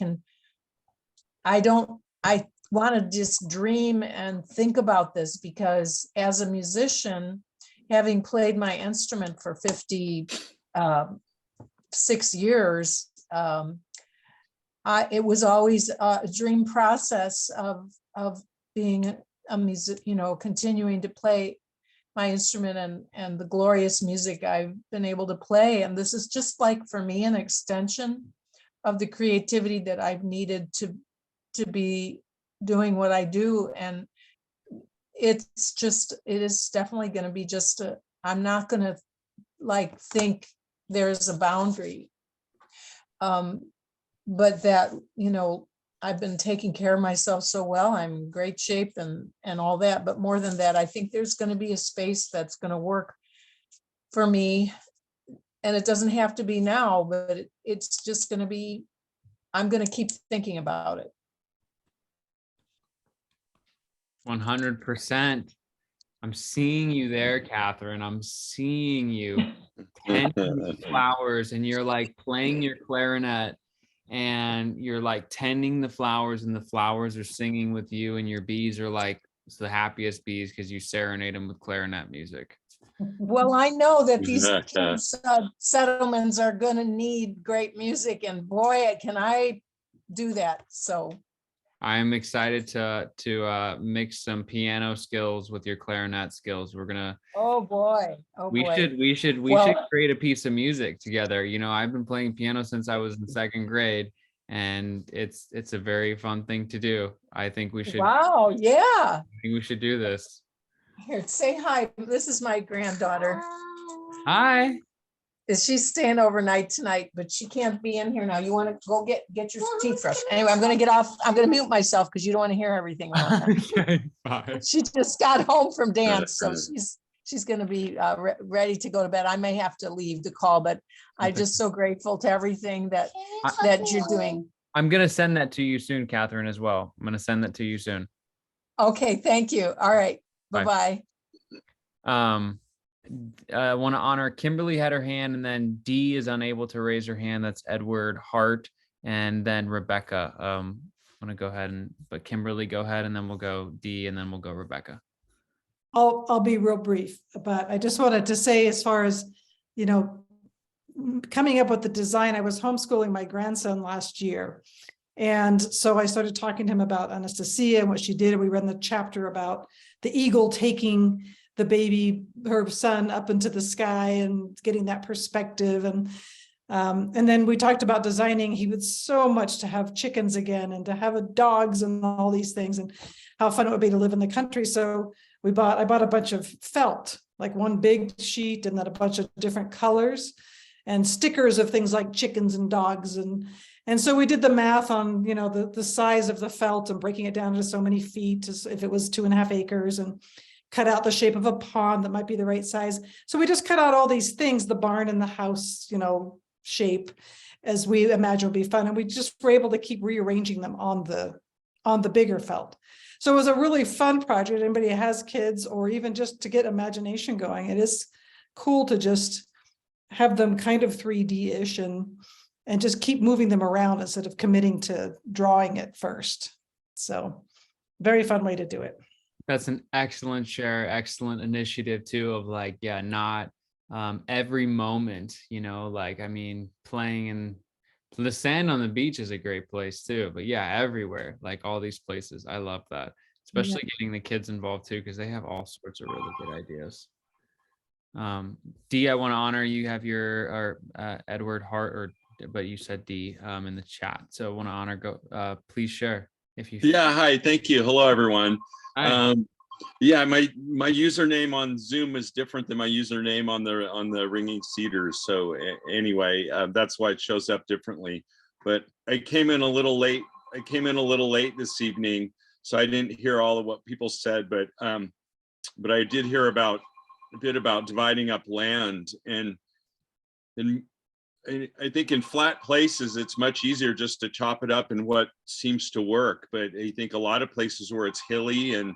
want to just dream and think about this, because as a musician, having played my instrument for 56 years, it was always a dream process of being a music, continuing to play my instrument and the glorious music I've been able to play. And this is just like, for me, an extension of the creativity that I've needed to be doing what I do. And it is definitely going to be I'm not going to think there's a boundary. But that, I've been taking care of myself so well, I'm in great shape and all that. But more than that, I think there's going to be a space that's going to work for me. And it doesn't have to be now, but it's just going to be, I'm going to keep thinking about it. 100%. I'm seeing you there, Catherine. I'm seeing you tending flowers, and you're like playing your clarinet, and you're like tending the flowers, and the flowers are singing with you, and your bees are like the happiest bees because you serenade them with clarinet music. Well, I know that these settlements are going to need great music, and boy, can I do that. So I'm excited to mix some piano skills with your clarinet skills. We're gonna. Oh boy! We should create a piece of music together. I've been playing piano since I was in second grade, and it's a very fun thing to do. I think we should. Wow! Yeah. I think we should do this. Here, say hi. This is my granddaughter. Hi. She's staying overnight tonight, but she can't be in here now. You want to go get your teeth brushed? Anyway, I'm going to get off. I'm going to mute myself because you don't want to hear everything. Okay, bye. She just got home from dance, so she's going to be ready to go to bed. I may have to leave the call, but I'm just so grateful to everything that you're doing. I'm going to send that to you soon, Catherine, as well. I'm going to send that to you soon. Okay, thank you. All right, bye-bye. I want to honor Kimberly had her hand, and then D is unable to raise her hand. That's Edward Hart, and then Rebecca. I'm going to go ahead but Kimberly, go ahead, and then we'll go D, and then we'll go Rebecca. I'll be real brief, but I just wanted to say, as far as, coming up with the design, I was homeschooling my grandson last year. And so I started talking to him about Anastasia and what she did. And we read the chapter about the eagle taking the baby, her son, up into the sky and getting that perspective. And then we talked about designing. He would so much to have chickens again and to have dogs and all these things, and how fun it would be to live in the country. So I bought a bunch of felt, like one big sheet, and then a bunch of different colors and stickers of things like chickens and dogs. And so we did the math on, the size of the felt and breaking it down to so many feet, if it was 2.5 acres, and cut out the shape of a pond that might be the right size. So we just cut out all these things, the barn and the house, shape, as we imagine would be fun. And we just were able to keep rearranging them on the on the bigger felt. So it was a really fun project. Anybody who has kids, or even just to get imagination going, it is cool to just have them kind of 3D-ish and just keep moving them around instead of committing to drawing it first. So very fun way to do it. That's an excellent share, excellent initiative too, of like, yeah, not every moment, you know, like, I mean, playing in the sand on the beach is a great place too, but yeah, everywhere, like all these places. I love that, especially getting the kids involved too, because they have all sorts of really good ideas. D, I want to honor you have your Edward Hart, or but you said D in the chat, so I want to honor, go please share if you. Yeah, hi, thank you. Hello, everyone. Hi. Yeah, my username on Zoom is different than my username on the Ringing Cedars. So anyway, that's why it shows up differently. But I came in a little late. I came in a little late this evening, so I didn't hear all of what people said. But I did hear a bit about dividing up land, and I think in flat places it's much easier just to chop it up and what seems to work. But I think a lot of places where it's hilly and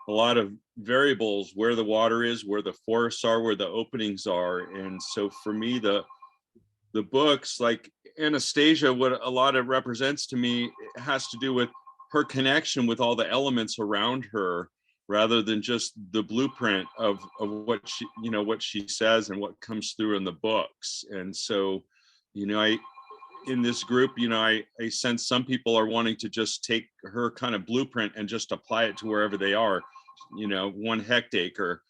a lot of variables, where the water is, where the forests are, where the openings are. And so for me, the books like Anastasia, what a lot of represents to me has to do with her connection with all the elements around her, rather than just the blueprint of what she, you know, what she says and what comes through in the books. And so, you know, in this group, you know, I sense some people are wanting to just take her kind of blueprint and just apply it to wherever they are, you know, 1 hectare.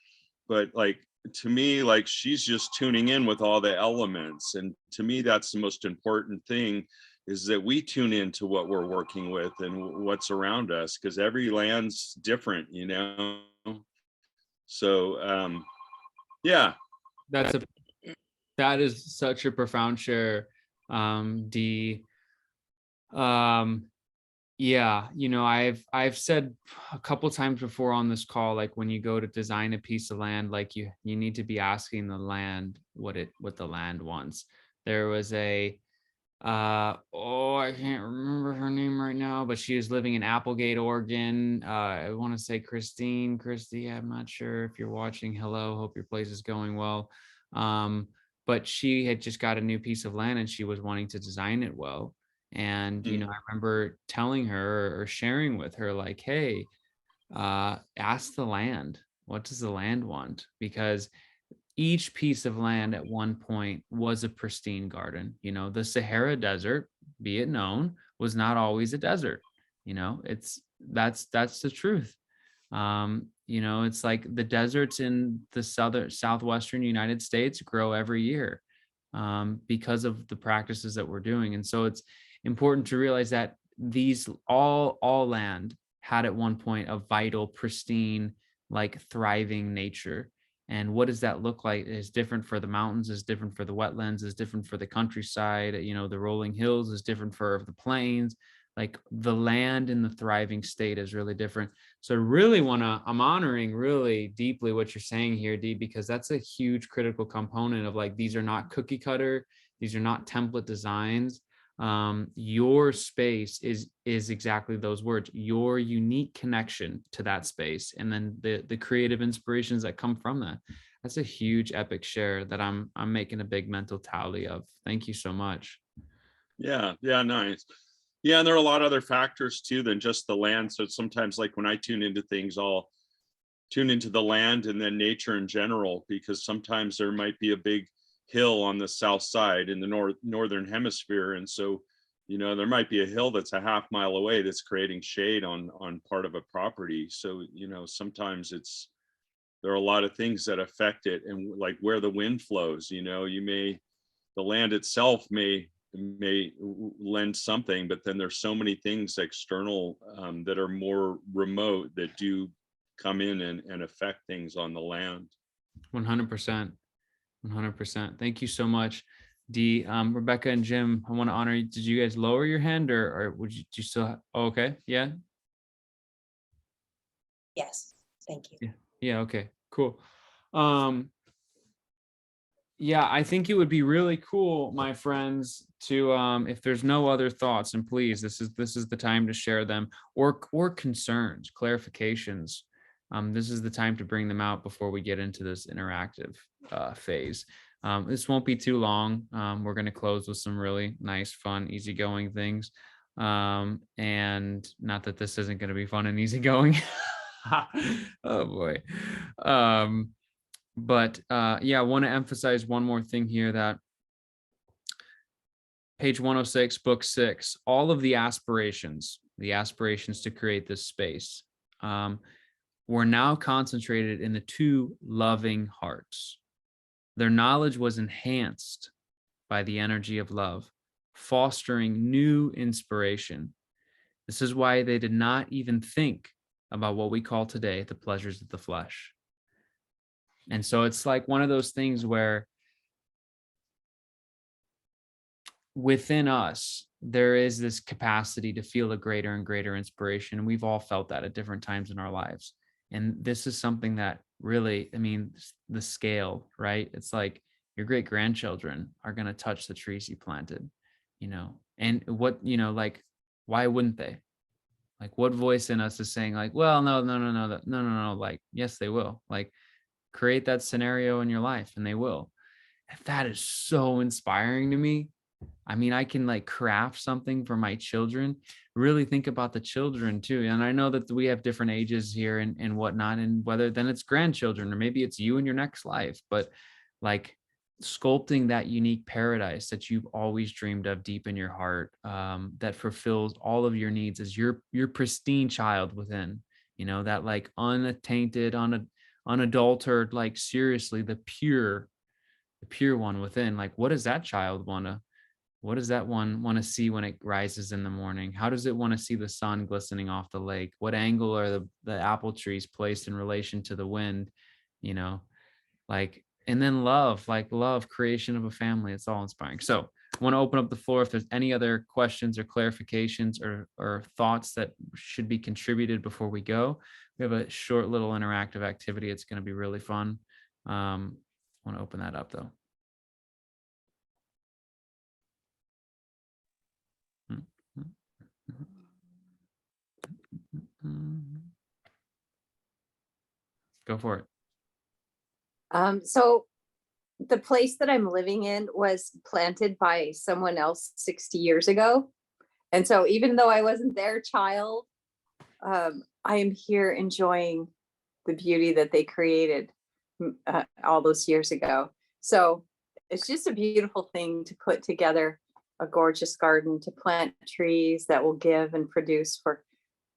But like, to me, like, she's just tuning in with all the elements. And to me, that's the most important thing, is that we tune into what we're working with and what's around us, because every land's different, you know? So, yeah. That is such a profound share, D. Yeah, you know, I've said a couple times before on this call, like when you go to design a piece of land, like you need to be asking the land what the land wants. There was a I can't remember her name right now, but she is living in Applegate, Oregon. I want to say Christie, I'm not sure if you're watching. Hello, hope your place is going well. But she had just got a new piece of land and she was wanting to design it well. And, you know, I remember telling her or sharing with her, like, hey, ask the land, what does the land want? Because each piece of land at one point was a pristine garden. You know, the Sahara Desert, be it known, was not always a desert. You know, that's the truth. You know, it's like the deserts in the southwestern United States grow every year because of the practices that we're doing. And so it's important to realize that these all land had at one point a vital, pristine, like thriving nature. And what does that look like is different for the mountains, is different for the wetlands, is different for the countryside. You know, the rolling hills is different for the plains. Like the land in the thriving state is really different. So I'm honoring really deeply what you're saying here, Dee, because that's a huge critical component of like, these are not cookie cutter. These are not template designs. Your space is exactly those words, your unique connection to that space, and then the creative inspirations that come from that. That's a huge epic share that I'm making a big mental tally of. Thank you so much. Yeah, nice. Yeah, and there are a lot of other factors too than just the land. So sometimes, like when I tune into things, I'll tune into the land and then nature in general, because sometimes there might be a big hill on the south side in the northern hemisphere, and so, you know, there might be a hill that's a half mile away that's creating shade on part of a property. So, you know, sometimes there are a lot of things that affect it, and like where the wind flows, you know, the land itself may lend something, but then there's so many things external that are more remote that do come in and affect things on the land. 100%. 100%. Thank you so much, Dee. Rebecca and Jim, I want to honor you. Did you guys lower your hand, or would you, do you still have, oh, okay, yeah? Yes, thank you. Yeah, okay, cool. Yeah, I think it would be really cool, my friends, to if there's no other thoughts, and please, this is the time to share them, or concerns, clarifications. This is the time to bring them out before we get into this interactive phase. This won't be too long. We're going to close with some really nice, fun, easygoing things. And not that this isn't going to be fun and easygoing. Oh boy. But yeah, I want to emphasize one more thing here, that page 106, book 6, all of the aspirations to create this space were now concentrated in the two loving hearts. Their knowledge was enhanced by the energy of love, fostering new inspiration. This is why they did not even think about what we call today the pleasures of the flesh. And so it's like one of those things where within us, there is this capacity to feel a greater and greater inspiration. And we've all felt that at different times in our lives. And this is something that really, I mean, the scale, right? It's like your great grandchildren are going to touch the trees you planted, you know, and what, you know, like, why wouldn't they? Like, what voice in us is saying like, well, no, like, yes, they will. Like, create that scenario in your life and they will. And that is so inspiring to me. I mean, I can like craft something for my children, really think about the children too. And I know that we have different ages here and whatnot, and whether then it's grandchildren or maybe it's you in your next life, but like sculpting that unique paradise that you've always dreamed of deep in your heart, that fulfills all of your needs as your pristine child within, you know, that like unattainted, unadulterated, like seriously, the pure one within. Like, what does that child what does that one want to see when it rises in the morning? How does it want to see the sun glistening off the lake? What angle are the apple trees placed in relation to the wind? You know, like, and then love, creation of a family. It's all inspiring. So I want to open up the floor if there's any other questions or clarifications or thoughts that should be contributed before we go. We have a short little interactive activity. It's going to be really fun. I want to open that up though. Go for it. So the place that I'm living in was planted by someone else 60 years ago. And so even though I wasn't their child, I am here enjoying the beauty that they created all those years ago. So it's just a beautiful thing to put together a gorgeous garden, to plant trees that will give and produce for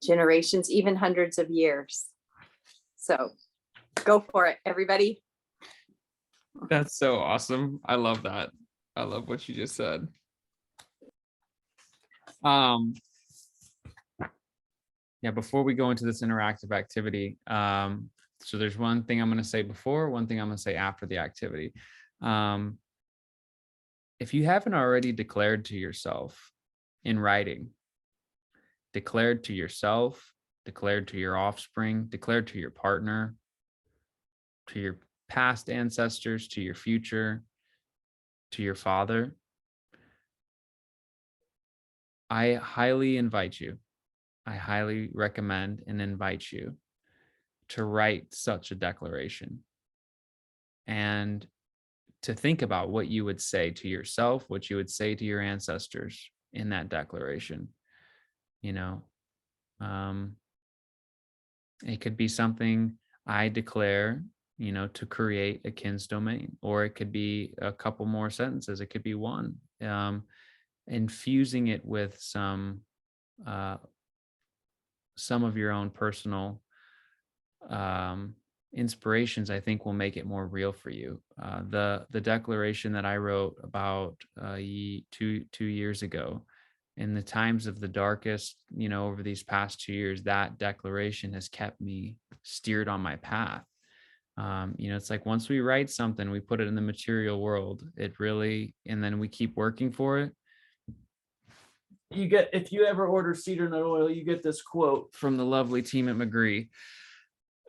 generations, even hundreds of years. So go for it, everybody. That's so awesome. I love that. I love what you just said. Yeah, before we go into this interactive activity, so there's one thing I'm going to say before, one thing I'm going to say after the activity. If you haven't already declared to yourself in writing, declared to yourself, declared to your offspring, declared to your partner, to your past ancestors, to your future, to your father, I highly invite you, I highly recommend and invite you to write such a declaration and to think about what you would say to yourself, what you would say to your ancestors in that declaration. You know, it could be something I declare, you know, to create a kin's domain, or it could be a couple more sentences. It could be one, infusing it with some of your own personal inspirations, I think will make it more real for you. The declaration that I wrote about 2 years ago, in the times of the darkest, you know, over these past 2 years, that declaration has kept me steered on my path. You know, it's like once we write something, we put it in the material world, it really, and then we keep working for it. You get, if you ever order cedar nut oil, you get this quote from the lovely team at McGree.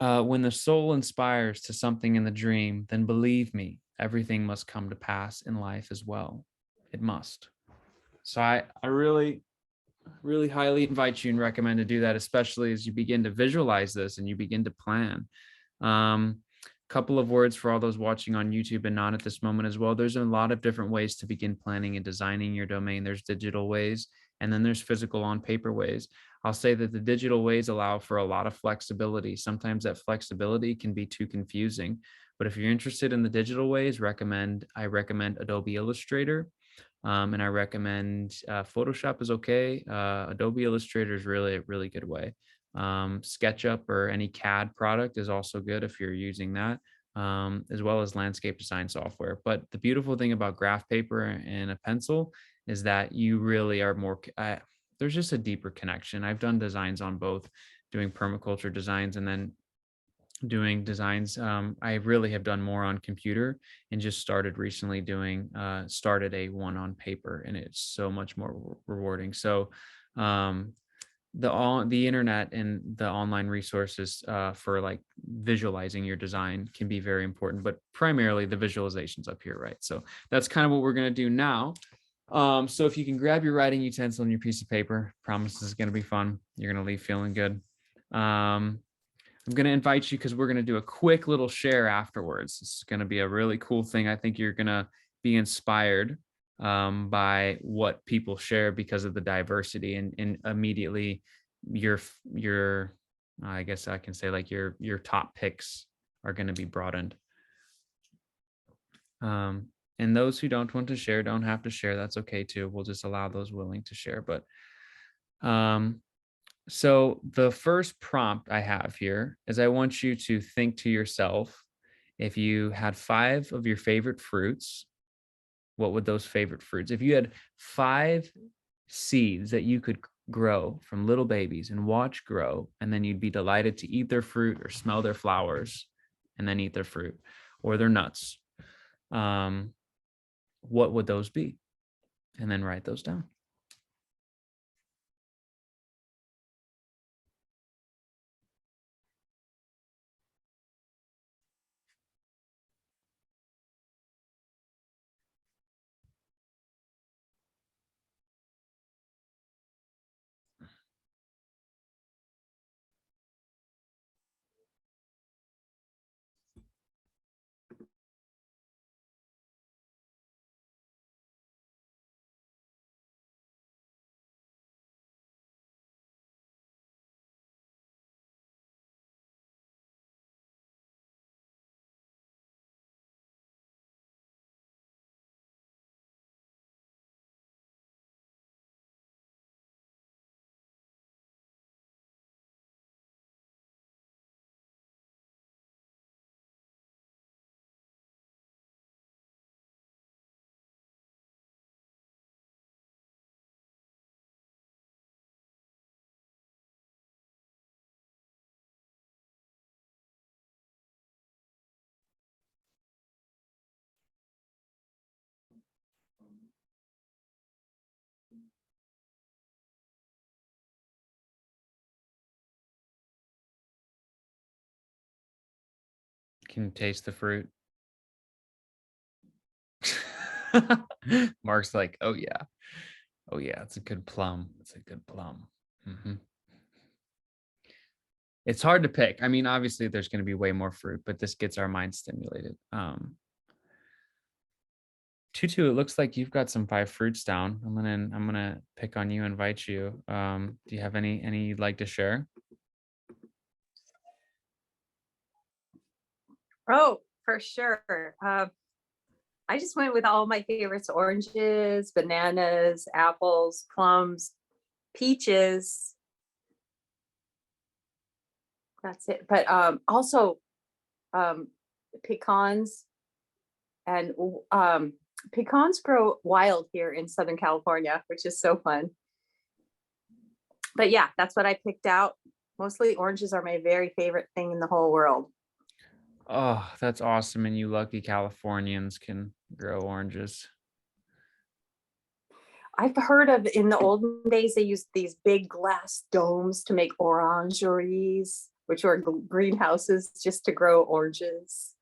When the soul inspires to something in the dream, then believe me, everything must come to pass in life as well. It must. So I really highly invite you and recommend to do that, especially as you begin to visualize this and you begin to plan. Couple of words for all those watching on YouTube and not at this moment as well. There's a lot of different ways to begin planning and designing your domain. There's digital ways, and then there's physical on paper ways. I'll say that the digital ways allow for a lot of flexibility. Sometimes that flexibility can be too confusing, but if you're interested in the digital ways, I recommend Adobe Illustrator. And I recommend Photoshop is okay. Adobe Illustrator is really a really good way. SketchUp or any CAD product is also good if you're using that, as well as landscape design software. But the beautiful thing about graph paper and a pencil is that you really are more, there's just a deeper connection. I've done designs on both, doing permaculture designs and then doing designs. I really have done more on computer and just started recently started a one on paper, and it's so much more rewarding. So the internet and the online resources for like visualizing your design can be very important, but primarily the visualizations up here, right? So that's kind of what we're going to do now. So if you can grab your writing utensil and your piece of paper, promise this is going to be fun. You're going to leave feeling good. I'm going to invite you because we're going to do a quick little share afterwards. This is going to be a really cool thing. I think you're going to be inspired by what people share because of the diversity, and immediately your I guess I can say like your top picks are going to be broadened. And those who don't want to share don't have to share. That's okay too. We'll just allow those willing to share. But so the first prompt I have here is I want you to think to yourself, if you had 5 of your favorite fruits, what would those favorite fruits, if you had 5 seeds that you could grow from little babies and watch grow, and then you'd be delighted to eat their fruit or smell their flowers and then eat their fruit or their nuts, what would those be? And then write those down. Can you taste the fruit? Mark's like, oh yeah, it's a good plum. It's a good plum. It's hard to pick. I mean, obviously there's going to be way more fruit, but this gets our mind stimulated. Tutu, it looks like you've got some 5 fruits down. I'm gonna pick on you, invite you. Do you have any you'd like to share? Oh, for sure. I just went with all my favorites: oranges, bananas, apples, plums, peaches. That's it. But also pecans, and pecans grow wild here in Southern California, which is so fun. But yeah, that's what I picked out. Mostly oranges are my very favorite thing in the whole world. Oh, that's awesome. And you lucky Californians can grow oranges. I've heard of, in the olden days, they used these big glass domes to make orangeries, which were greenhouses just to grow oranges.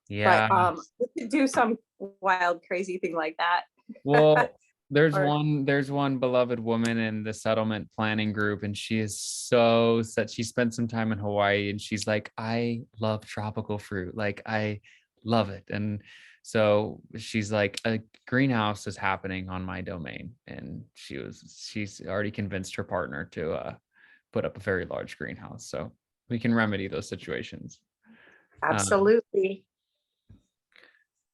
Yeah. But we could do some wild, crazy thing like that. Well, there's Or- one beloved woman in the settlement planning group, and she is so set. She spent some time in Hawaii, and she's like, I love tropical fruit. Like, I love it. And so she's like, a greenhouse is happening on my domain. And she's already convinced her partner to put up a very large greenhouse. So we can remedy those situations. Absolutely.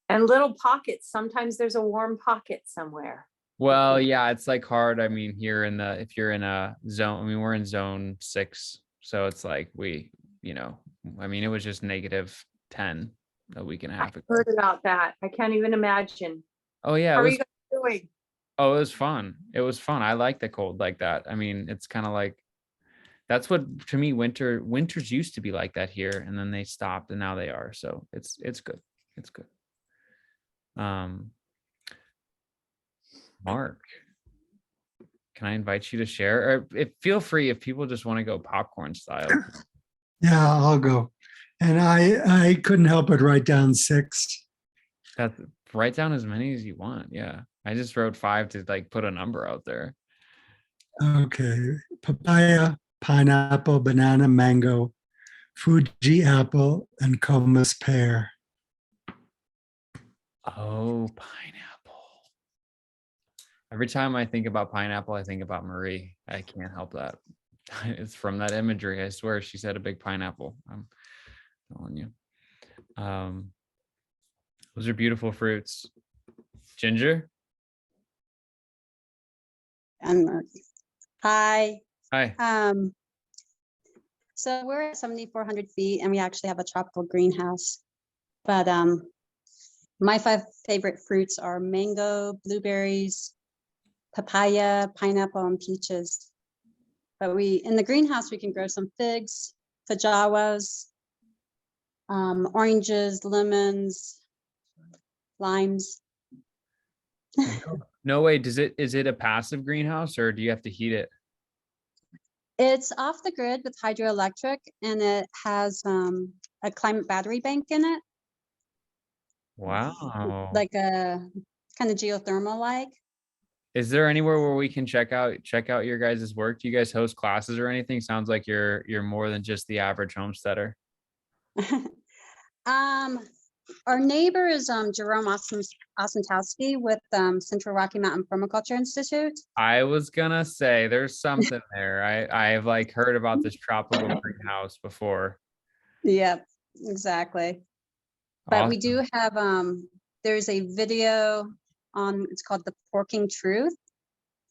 And little pockets. Sometimes there's a warm pocket somewhere. Well, yeah, it's like hard. I mean, here if you're in a zone, I mean, we're in zone 6. So it's like I mean, it was just -10 a week and a I half ago. heard about that. I can't even imagine. Oh, yeah. How are you guys doing? Oh, it was fun. It was fun. I like the cold like that. I mean, it's kind of like, that's what, to me, winters used to be like that here, and then they stopped and now they are. So it's good. It's good. Mark, can I invite you to share? Or feel free if people just want to go popcorn style. Yeah, I'll go. And I couldn't help but write down 6. Write down as many as you want. Yeah. I just wrote 5 to like put a number out there. Okay. Papaya, pineapple, banana, mango, Fuji apple, and Comus pear. Oh, pineapple. Every time I think about pineapple, I think about Marie. I can't help that. It's from that imagery. I swear she said a big pineapple. I'm telling you. Those are beautiful fruits. Ginger? Hi. Hi. So we're at 7,400 feet and we actually have a tropical greenhouse. But my 5 favorite fruits are mango, blueberries, papaya, pineapple, and peaches. But in the greenhouse, we can grow some figs, fajawas, oranges, lemons, limes. No way. Is it a passive greenhouse, or do you have to heat it? It's off the grid with hydroelectric, and it has a climate battery bank in it. Wow. Like a kind of geothermal like. Is there anywhere where we can check out your guys' work? Do you guys host classes or anything? Sounds like you're more than just the average homesteader. Our neighbor is Jerome Ostentowski with Central Rocky Mountain Permaculture Institute. I was gonna say there's something there. I've like heard about this tropical greenhouse before. Yep, exactly. But we Awesome. do have there's a video on, it's called The Porking Truth,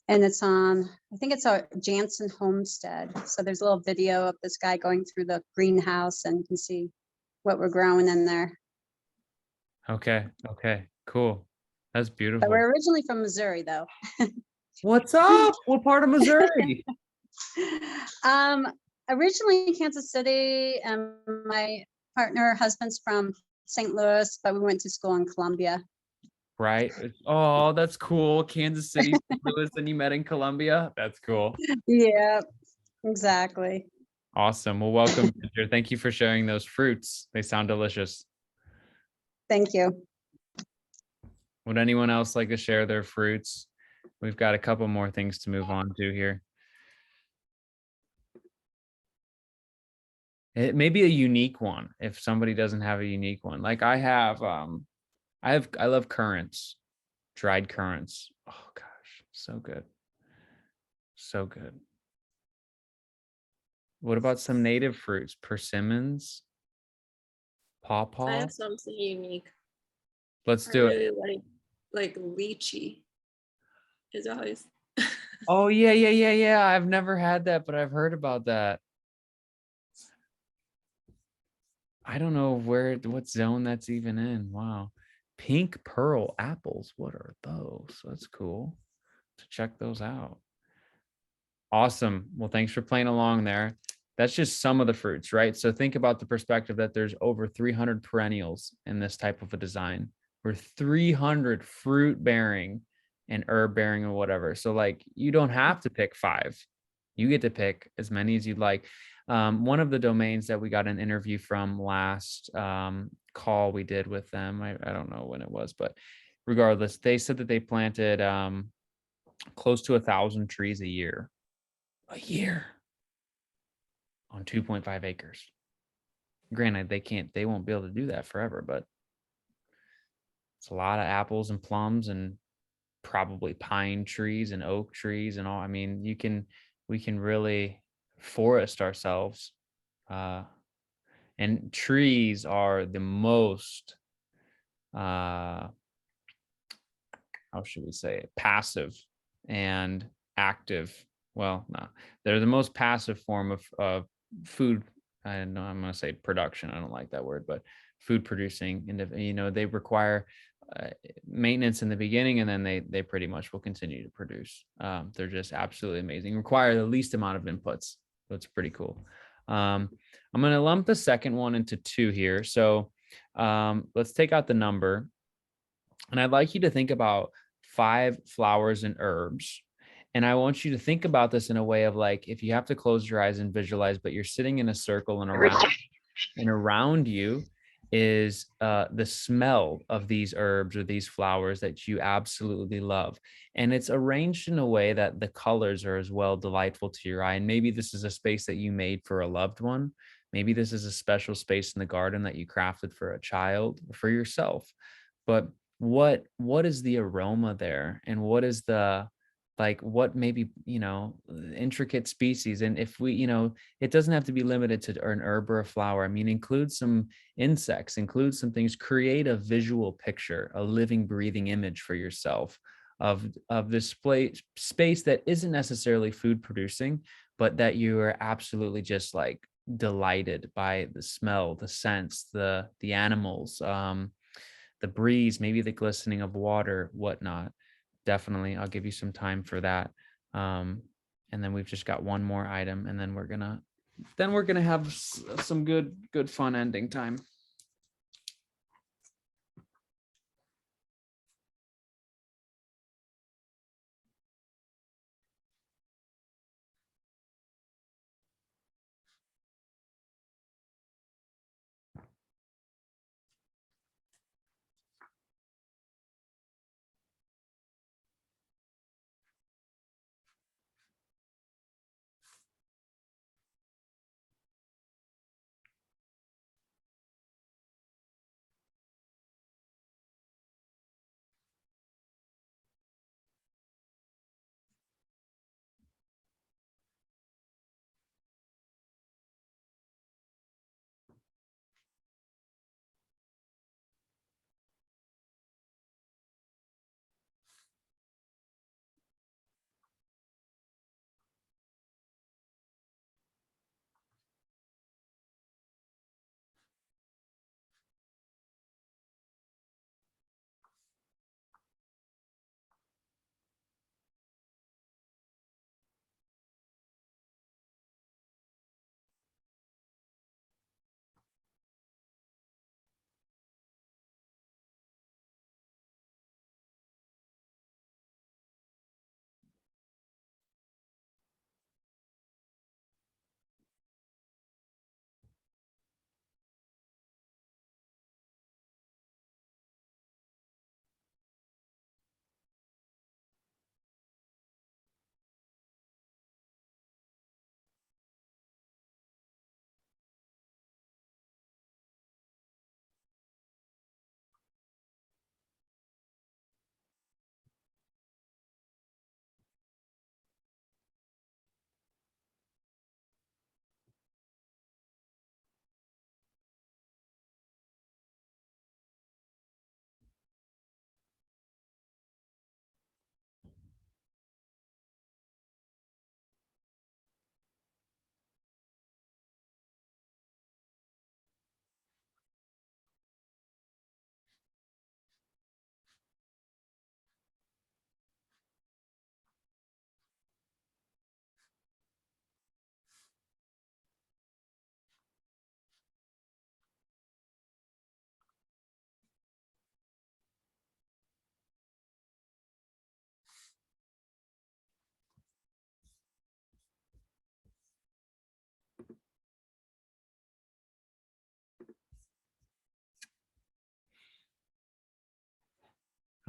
and it's on, I think it's our Jansen Homestead. So there's a little video of this guy going through the greenhouse, and you can see what we're growing in there. Okay, cool. That's But beautiful. we're originally from Missouri, though. What's up? What part of Missouri? Originally Kansas City, and my husband's from St. Louis, but we went to school in Columbia. Right. Oh, that's cool. Kansas City, St. Louis, and you met in Columbia. That's cool. Yeah, exactly. Awesome. Well, welcome, Ginger. Thank you for sharing those fruits. They sound delicious. Thank you. Would anyone else like to share their fruits? We've got a couple more things to move on to here. It may be a unique one if somebody doesn't have a unique one. Like I love currants, dried currants. Oh gosh, so good. So good. What about some native fruits? Persimmons, pawpaw? I have something unique. Let's I do it. really like lychee. Is always. Oh yeah. I've never had that, but I've heard about that. I don't know what zone that's even in. Wow. Pink pearl apples. What are those? That's cool to check those out. Awesome. Well, thanks for playing along there. That's just some of the fruits, right? So think about the perspective that there's over 300 perennials in this type of a design. We're 300 fruit bearing and herb bearing or whatever. So like you don't have to pick 5. You get to pick as many as you'd like. One of the domains that we got an interview from last call we did with them, I don't know when it was, but regardless, they said that they planted close to 1,000 trees a year on 2.5 acres. Granted, they won't be able to do that forever, but it's a lot of apples and plums and probably pine trees and oak trees and all. I mean, we can really forest ourselves. And trees are the most, how should we say it, passive and active. Well, no, they're the most passive form of food. I know I'm going to say production. I don't like that word, but food producing. And, you know, they require maintenance in the beginning, and then they pretty much will continue to produce. They're just absolutely amazing. Require the least amount of inputs. So it's pretty cool. I'm going to lump the second one into two here. So let's take out the number. And I'd like you to think about 5 flowers and herbs. And I want you to think about this in a way of like, if you have to close your eyes and visualize, but you're sitting in a circle and around you is the smell of these herbs or these flowers that you absolutely love. And it's arranged in a way that the colors are as well delightful to your eye. And maybe this is a space that you made for a loved one. Maybe this is a special space in the garden that you crafted for a child or for yourself. But what is the aroma there? And what is the, like, what maybe, you know, intricate species? And if we, you know, it doesn't have to be limited to an herb or a flower. I mean, include some insects, include some things, create a visual picture, a living, breathing image for yourself of this space that isn't necessarily food producing, but that you are absolutely just like delighted by the smell, the scents, the animals, the breeze, maybe the glistening of water, whatnot. Definitely, I'll give you some time for that. And then we've just got one more item, and then we're gonna have some good fun ending time.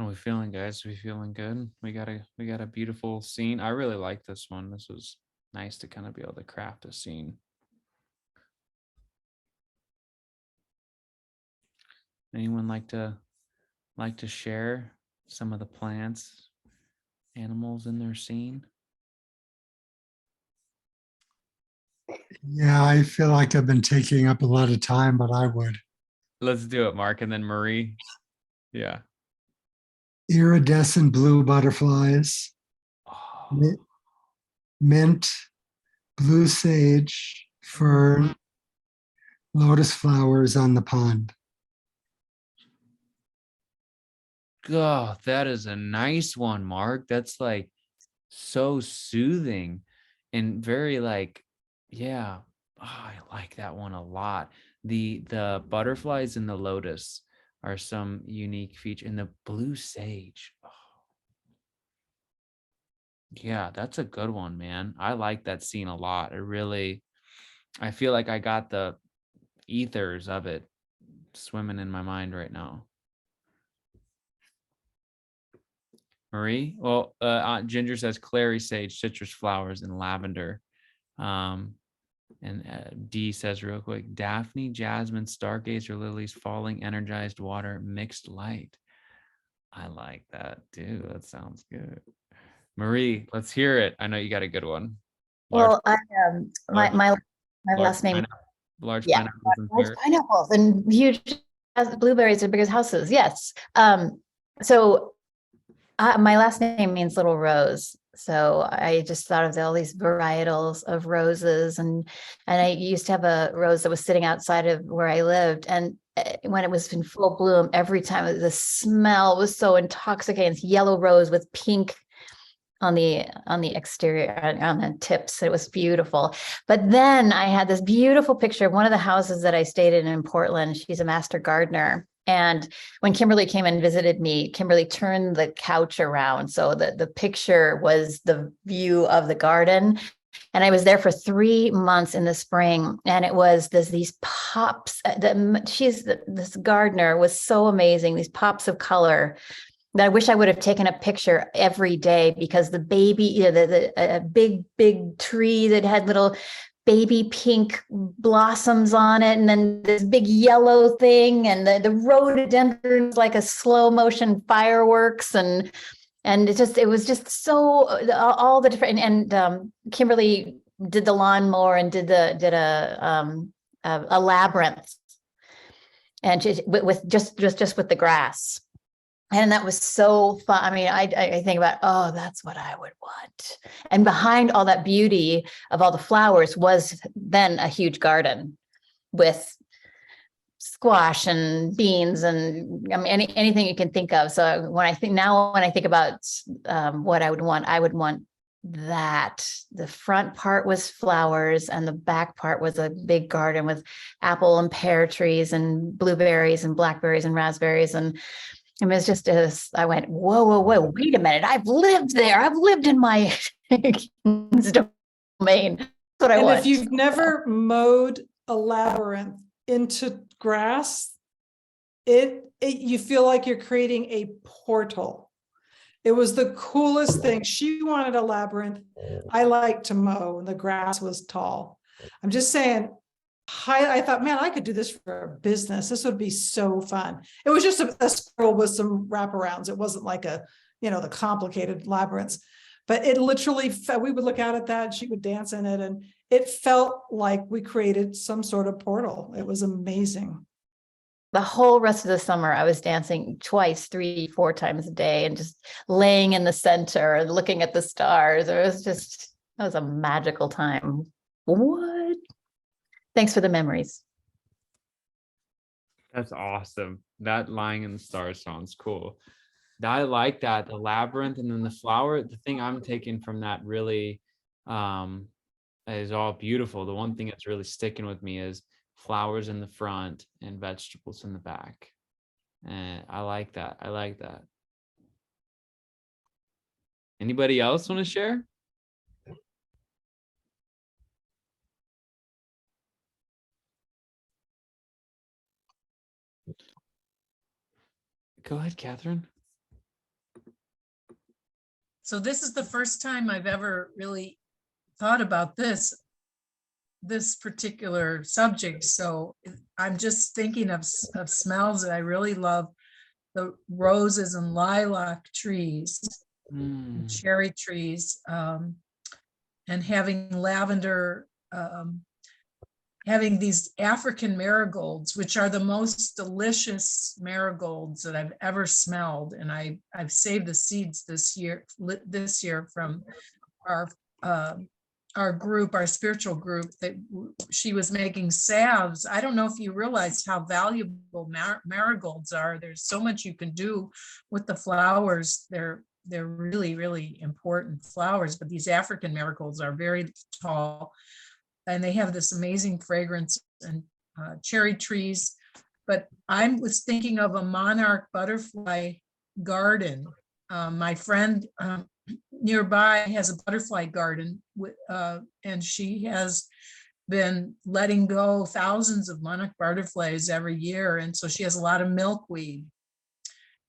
How are we feeling, guys? We feeling good? We got a beautiful scene. I really like this one. This was nice to kind of be able to craft a scene. Anyone like to share some of the plants, animals in their scene? Yeah, I feel like I've been taking up a lot of time, but I would. Let's do it, Mark, and then Marie. Yeah. Iridescent blue butterflies, Oh, mint, blue sage, fern, lotus flowers on the pond. God, that is a nice one, Mark. That's like so soothing and very like, yeah. Oh, I like that one a lot. The butterflies and the lotus are some unique feature, and the blue sage. Oh, yeah, that's a good one, man. I like that scene a lot. I feel like I got the ethers of it swimming in my mind right now. Marie? Well, Ginger says clary sage, citrus flowers, and lavender. Um, and D says real quick, Daphne, jasmine, stargazer lilies, falling, energized water, mixed light. I like that too. That sounds good. Marie, let's hear it. I know you got a good one. Large, Well, I large, my large last name, large yeah, pineapples and large pears. pineapples and huge blueberries are big as houses. Yes. So my last name means little rose. So I just thought of all these varietals of roses, and I used to have a rose that was sitting outside of where I lived, and when it was in full bloom, every time the smell was so intoxicating. It's yellow rose with pink on the exterior, on the tips. It was beautiful. But then I had this beautiful picture of one of the houses that I stayed in Portland. She's a master gardener. And when Kimberly came and visited me, Kimberly turned the couch around so that the picture was the view of the garden. And I was there for 3 months in the spring, and it was these pops. This gardener was so amazing. These pops of color that I wish I would have taken a picture every day, because the baby, a big tree that had little baby pink blossoms on it, and then this big yellow thing, and the rhododendrons like a slow motion fireworks, and it was just so all the different, and Kimberly did the lawnmower and did a labyrinth, and with just with the grass. And that was so fun. I mean, I think about, oh, that's what I would want. And behind all that beauty of all the flowers was then a huge garden with squash and beans and, I mean, anything you can think of. So when I think about what I would want that. The front part was flowers and the back part was a big garden with apple and pear trees and blueberries and blackberries and raspberries, and I mean, it's just I went, whoa, wait a minute. I've lived there. I've lived in my domain. That's what I And want. if you've never mowed a labyrinth into grass, you feel like you're creating a portal. It was the coolest thing. She wanted a labyrinth. I like to mow, and the grass was tall. I'm just saying, I thought, man, I could do this for a business. This would be so fun. It was just a squirrel with some wraparounds. It wasn't like the complicated labyrinths, but it literally, we would look out at that and she would dance in it. And it felt like we created some sort of portal. It was amazing. The whole rest of the summer, I was dancing twice, 3, 4 times a day, and just laying in the center and looking at the stars. It was a magical time. What? Thanks for the memories. That's awesome. That lying in the stars sounds cool. I like that. The labyrinth and then the flower. The thing I'm taking from that really is all beautiful. The one thing that's really sticking with me is flowers in the front and vegetables in the back. And I like that. I like that. Anybody else want to share? Go ahead, Catherine. So this is the first time I've ever really thought about this particular subject. So I'm just thinking of smells that I really love. The roses and lilac trees, and cherry trees, and having lavender, having these African marigolds, which are the most delicious marigolds that I've ever smelled. And I've saved the seeds this year from our group, our spiritual group, that she was making salves. I don't know if you realize how valuable marigolds are. There's so much you can do with the flowers. They're really, really important flowers, but these African marigolds are very tall and they have this amazing fragrance, and cherry trees. But I was thinking of a monarch butterfly garden. My friend nearby has a butterfly garden, and she has been letting go thousands of monarch butterflies every year. And so she has a lot of milkweed.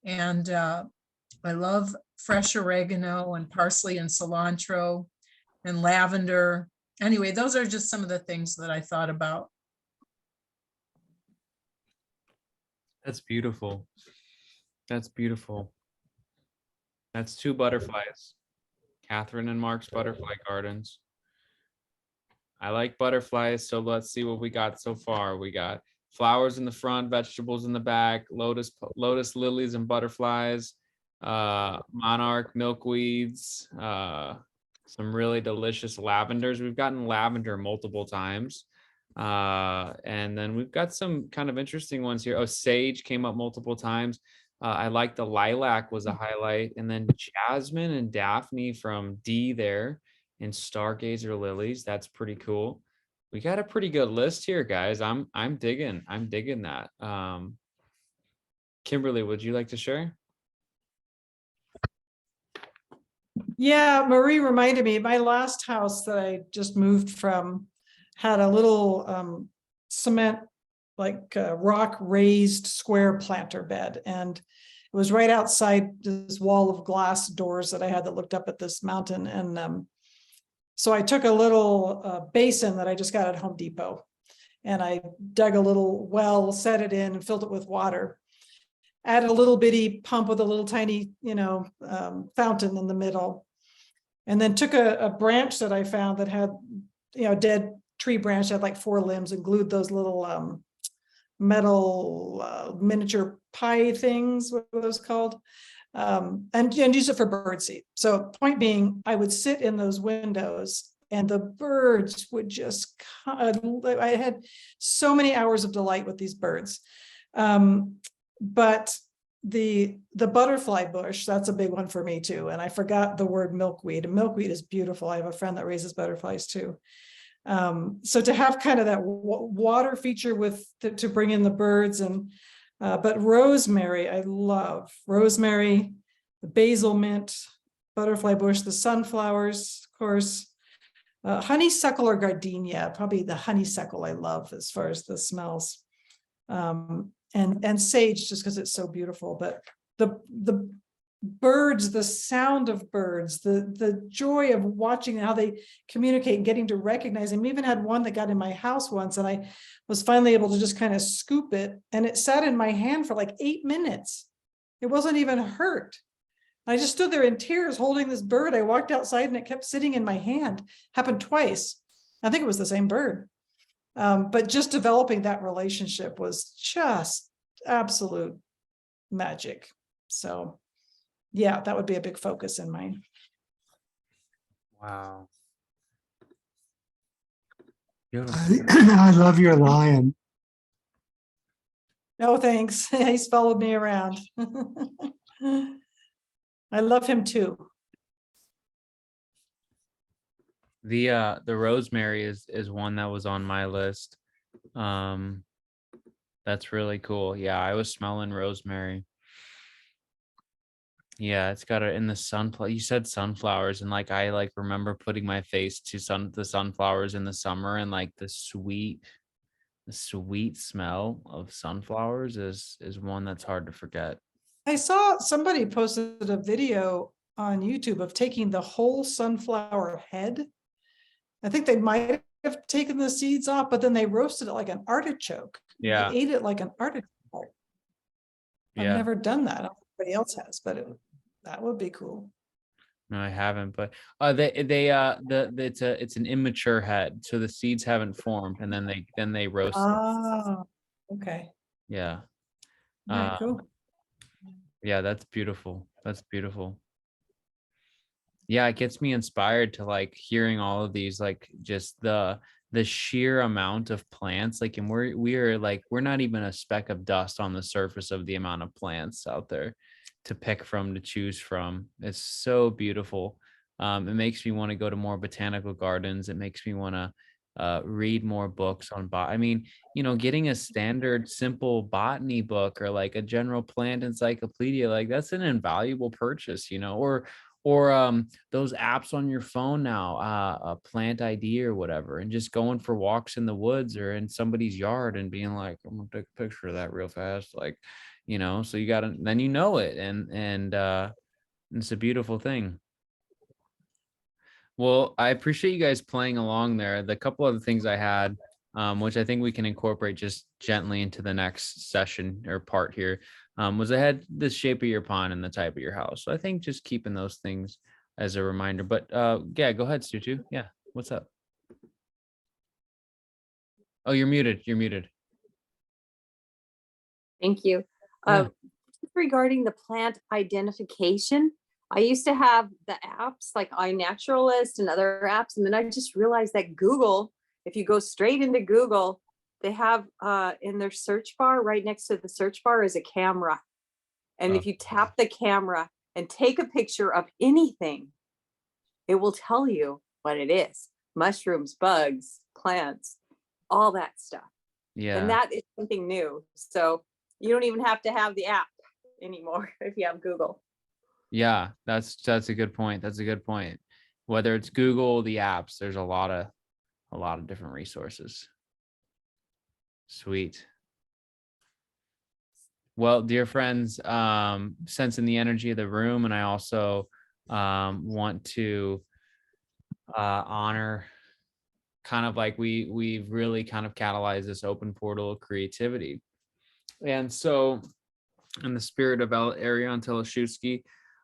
And I love fresh oregano and parsley and cilantro and lavender. Anyway, those are just some of the things that I thought about. That's beautiful. That's beautiful. That's 2 butterflies. Catherine and Mark's butterfly gardens. I like butterflies, so let's see what we got so far. We got flowers in the front, vegetables in the back, lotus lilies and butterflies, monarch milkweeds, some really delicious lavenders. We've gotten lavender multiple times. And then we've got some kind of interesting ones here. Oh, sage came up multiple times. I like the lilac was a highlight, and then jasmine and Daphne from D there, and stargazer lilies. That's pretty cool. We got a pretty good list here, guys. I'm digging that. Kimberly, would you like to share? Yeah, Marie reminded me, my last house that I just moved from had a little cement, like rock raised square planter bed. And it was right outside this wall of glass doors that I had that looked up at this mountain. And so I took a little basin that I just got at Home Depot, and I dug a little well, set it in and filled it with water. Added a little bitty pump with a little tiny, fountain in the middle. And then took a branch that I found that had, dead tree branch, had like 4 limbs, and glued those little metal miniature pie things, what were those called? And use it for birdseed. So point being, I would sit in those windows and the birds would just come. I had so many hours of delight with these birds. But the butterfly bush, that's a big one for me too. And I forgot the word milkweed. And milkweed is beautiful. I have a friend that raises butterflies too. So to have kind of that water feature to bring in the birds, and but rosemary, I love rosemary, the basil mint, butterfly bush, the sunflowers, of course, honeysuckle or gardenia, probably the honeysuckle I love as far as the smells. And sage, just because it's so beautiful. But the birds, the sound of birds, the joy of watching how they communicate and getting to recognize them. We even had one that got in my house once, and I was finally able to just kind of scoop it, and it sat in my hand for like 8 minutes. It wasn't even hurt. I just stood there in tears holding this bird. I walked outside and it kept sitting in my hand. Happened twice. I think it was the same bird. But just developing that relationship was just absolute magic. So yeah, that would be a big focus in mine. Wow. I love your lion. No, thanks. He's followed me around. I love him too. The rosemary is one that was on my list. That's really cool. Yeah, I was smelling rosemary. Yeah, it's got it in the sunflower. You said sunflowers, and I remember putting my face to the sunflowers in the summer, and the sweet smell of sunflowers is one that's hard to forget. I saw somebody posted a video on YouTube of taking the whole sunflower head. I think they might have taken the seeds off, but then they roasted it like an artichoke. Yeah. They ate it like an artichoke. I've Yeah. never done that. Everybody else has, but that would be cool. No, I haven't, but it's an immature head, so the seeds haven't formed, and then they roast it. Oh, okay. Yeah. All right, cool. Yeah, that's beautiful. That's beautiful. Yeah, it gets me inspired to like hearing all of these, like just the sheer amount of plants, like, and we're not even a speck of dust on the surface of the amount of plants out there to pick from, to choose from. It's so beautiful. It makes me want to go to more botanical gardens. It makes me want to read more books on I mean, getting a standard simple botany book or like a general plant encyclopedia, like that's an invaluable purchase, or those apps on your phone now, a plant ID or whatever, and just going for walks in the woods or in somebody's yard and being like, I'm gonna take a picture of that real fast, like, so you gotta, then it, and it's a beautiful thing. Well, I appreciate you guys playing along there. The couple other things I had, which I think we can incorporate just gently into the next session or part here, was I had the shape of your pond and the type of your house. So I think just keeping those things as a reminder. But yeah, go ahead, Stu. Yeah, what's up? Oh, you're muted. You're muted. Thank you. Yeah. Regarding the plant identification, I used to have the apps like iNaturalist and other apps, and then I just realized that Google, if you go straight into Google, they have in their search bar, right next to the search bar is a camera. And if you tap the camera and take a picture of anything, it will tell you what it is. Mushrooms, bugs, plants, all that stuff. Yeah. And that is something new. So you don't even have to have the app anymore if you have Google. Yeah, that's a good point. That's a good point. Whether it's Google, the apps, there's a lot of different resources. Sweet. Well, dear friends, sensing the energy of the room, and I also want to honor kind of like we've really kind of catalyzed this open portal of creativity. And so in the spirit of Ariane Teleshusky,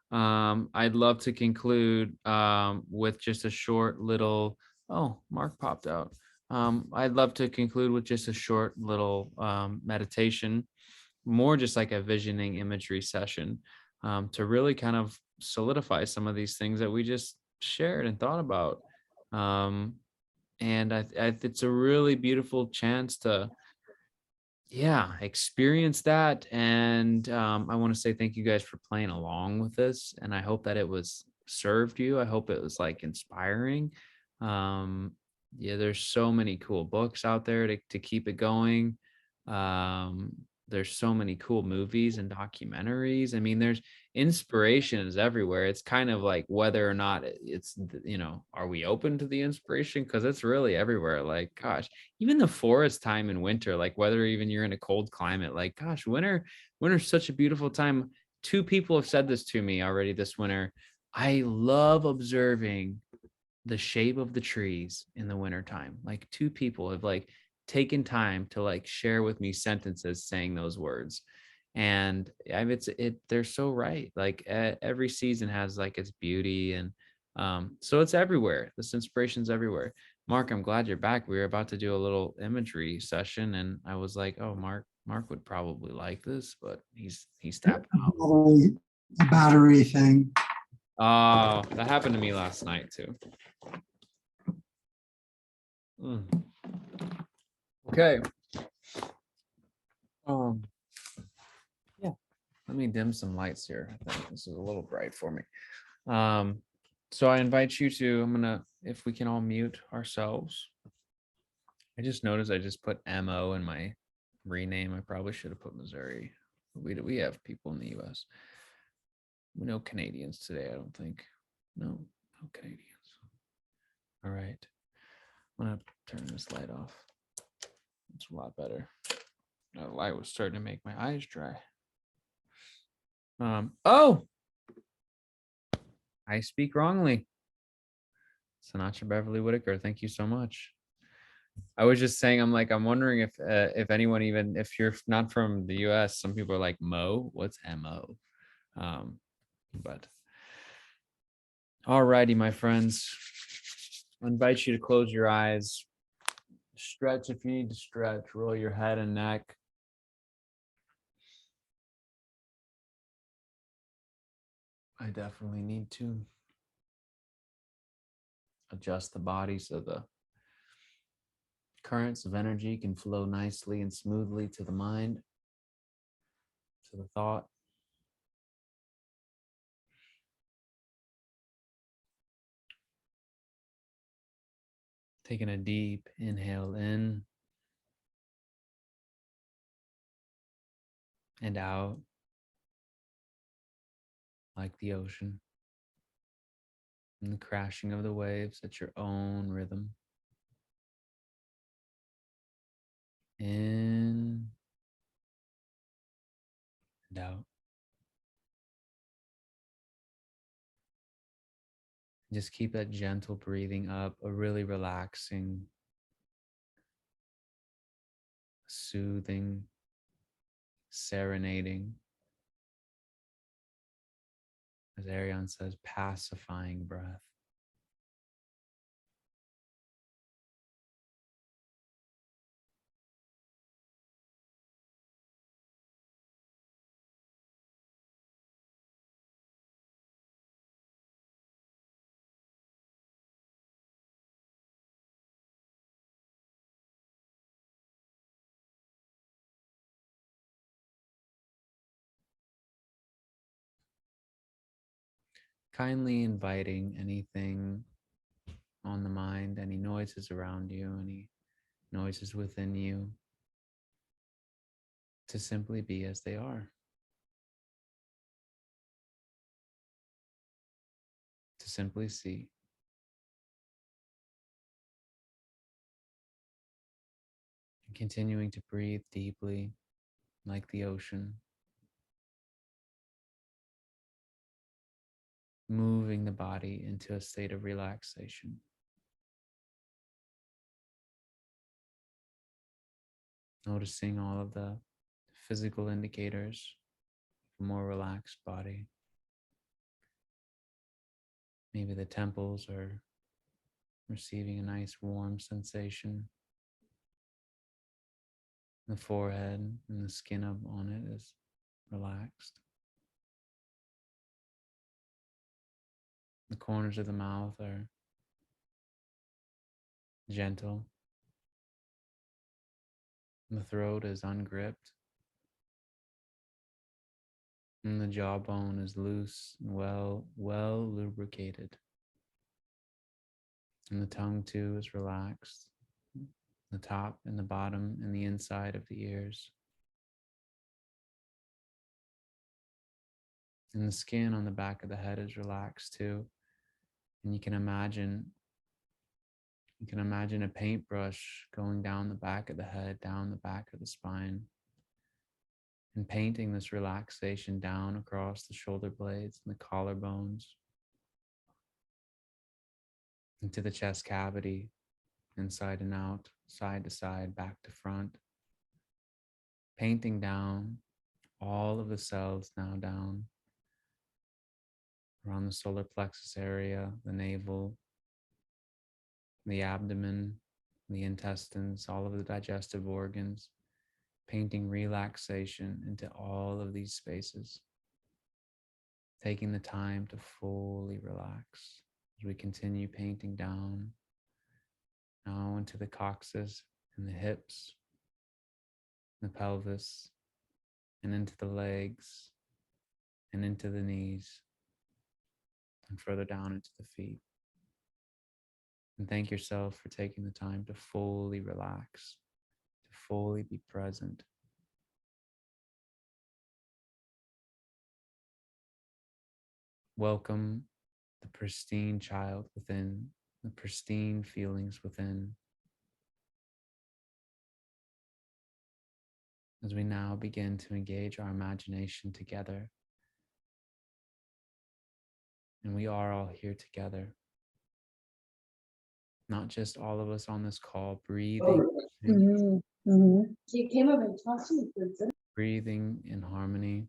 I'd love to conclude with just a short little, oh, Mark popped out. I'd love to conclude with just a short little meditation, more just like a visioning imagery session, to really kind of solidify some of these things that we just shared and thought about. And it's a really beautiful chance to, experience that. And I want to say thank you guys for playing along with this, and I hope that it was served you. I hope it was like inspiring. There's so many cool books out there to keep it going. There's so many cool movies and documentaries. I mean, there's inspirations everywhere. It's kind of like whether or not it's, are we open to the inspiration? Because it's really everywhere. Like, gosh, even the forest time in winter, like whether even you're in a cold climate, like, gosh, winter's such a beautiful time. 2 people have said this to me already this winter. I love observing the shape of the trees in the wintertime. Like 2 people have like taken time to like share with me sentences saying those words. And they're so right. Like every season has like its beauty, and so it's everywhere. This inspiration's everywhere. Mark, I'm glad you're back. We were about to do a little imagery session, and I was like, oh, Mark would probably like this, but he's tapped out. A battery thing. Oh, that happened to me last night too. Okay. Yeah. Let me dim some lights here. I think this is a little bright for me. So I invite you to, if we can all mute ourselves. I just noticed I just put MO in my rename. I probably should have put Missouri. We have people in the US. No Canadians today, I don't think. No Canadians. All right. I'm gonna turn this light off. It's a lot better. The light was starting to make my eyes dry. Oh, I speak wrongly. Sinatra Beverly Whitaker, thank you so much. I was just saying, I'm wondering if anyone, even if you're not from the US, some people are like, Mo, what's MO? But all righty, my friends. I invite you to close your eyes, stretch if you need to stretch, roll your head and neck. I definitely need to adjust the body so the currents of energy can flow nicely and smoothly to the mind, to the thought. Taking a deep inhale in and out like the ocean and the crashing of the waves at your own rhythm. In and out. Just keep that gentle breathing up, a really relaxing, soothing, serenading, as Ariane says, pacifying breath. Kindly inviting anything on the mind, any noises around you, any noises within you, to simply be as they are. To simply see. And continuing to breathe deeply like the ocean. Moving the body into a state of relaxation. Noticing all of the physical indicators of a more relaxed body. Maybe the temples are receiving a nice warm sensation. The forehead and the skin up on it is relaxed. The corners of the mouth are gentle. The throat is ungripped. And the jawbone is loose and well lubricated. And the tongue too is relaxed. The top and the bottom and the inside of the ears. And the skin on the back of the head is relaxed too. And you can imagine a paintbrush going down the back of the head, down the back of the spine, and painting this relaxation down across the shoulder blades and the collarbones, into the chest cavity, inside and out, side to side, back to front, painting down all of the cells now down around the solar plexus area, the navel, the abdomen, the intestines, all of the digestive organs, painting relaxation into all of these spaces, taking the time to fully relax as we continue painting down now into the coccyx and the hips, the pelvis, and into the legs, and into the knees, and further down into the feet. And thank yourself for taking the time to fully relax, to fully be present. Welcome the pristine child within, the pristine feelings within. As we now begin to engage our imagination together, And we are all here together. Not just all of us on this call, breathing, She came up and talked to me for a second. breathing in harmony.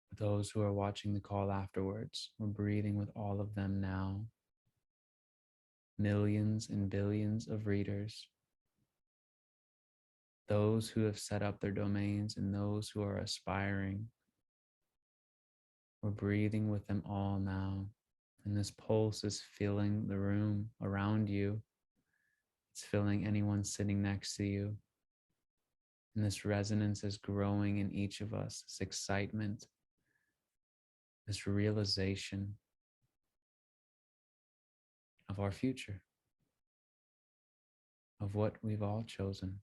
For those who are watching the call afterwards, we're breathing with all of them now. Millions and billions of readers. Those who have set up their domains and those who are aspiring. We're breathing with them all now. And this pulse is filling the room around you. It's filling anyone sitting next to you. And this resonance is growing in each of us, this excitement, this realization of our future, of what we've all chosen.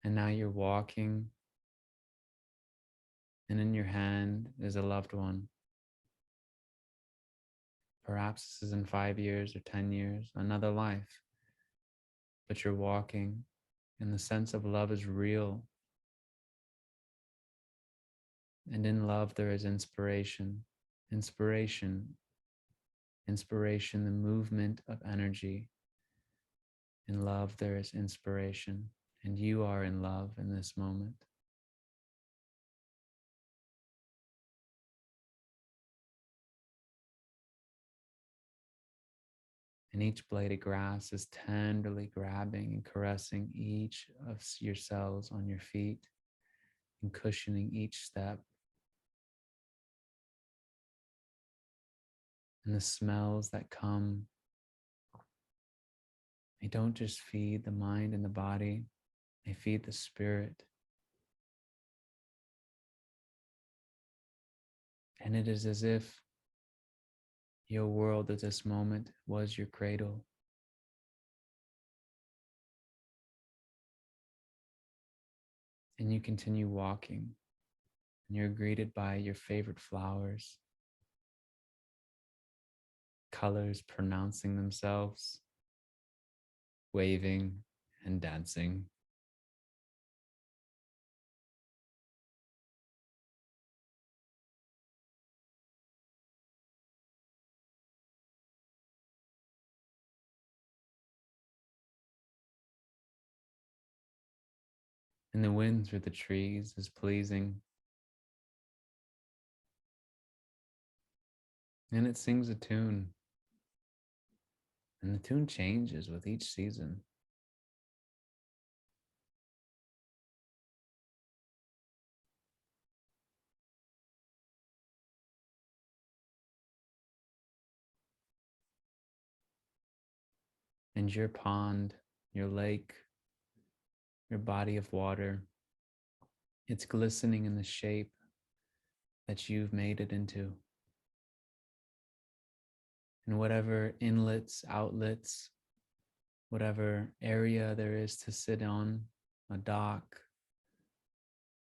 And now you're walking, and in your hand is a loved one. Perhaps this is in 5 years or 10 years, another life. But you're walking, and the sense of love is real. And in love, there is inspiration. Inspiration, the movement of energy. In love, there is inspiration, and you are in love in this moment. And each blade of grass is tenderly grabbing and caressing each of your cells on your feet and cushioning each step. And the smells that come, they don't just feed the mind and the body, they feed the spirit. And it is as if your world at this moment was your cradle. And you continue walking, and you're greeted by your favorite flowers, colors pronouncing themselves, waving and dancing. And the wind through the trees is pleasing. And it sings a tune. And the tune changes with each season. And your pond, your lake, your body of water, it's glistening in the shape that you've made it into. And whatever inlets, outlets, whatever area there is to sit on, a dock,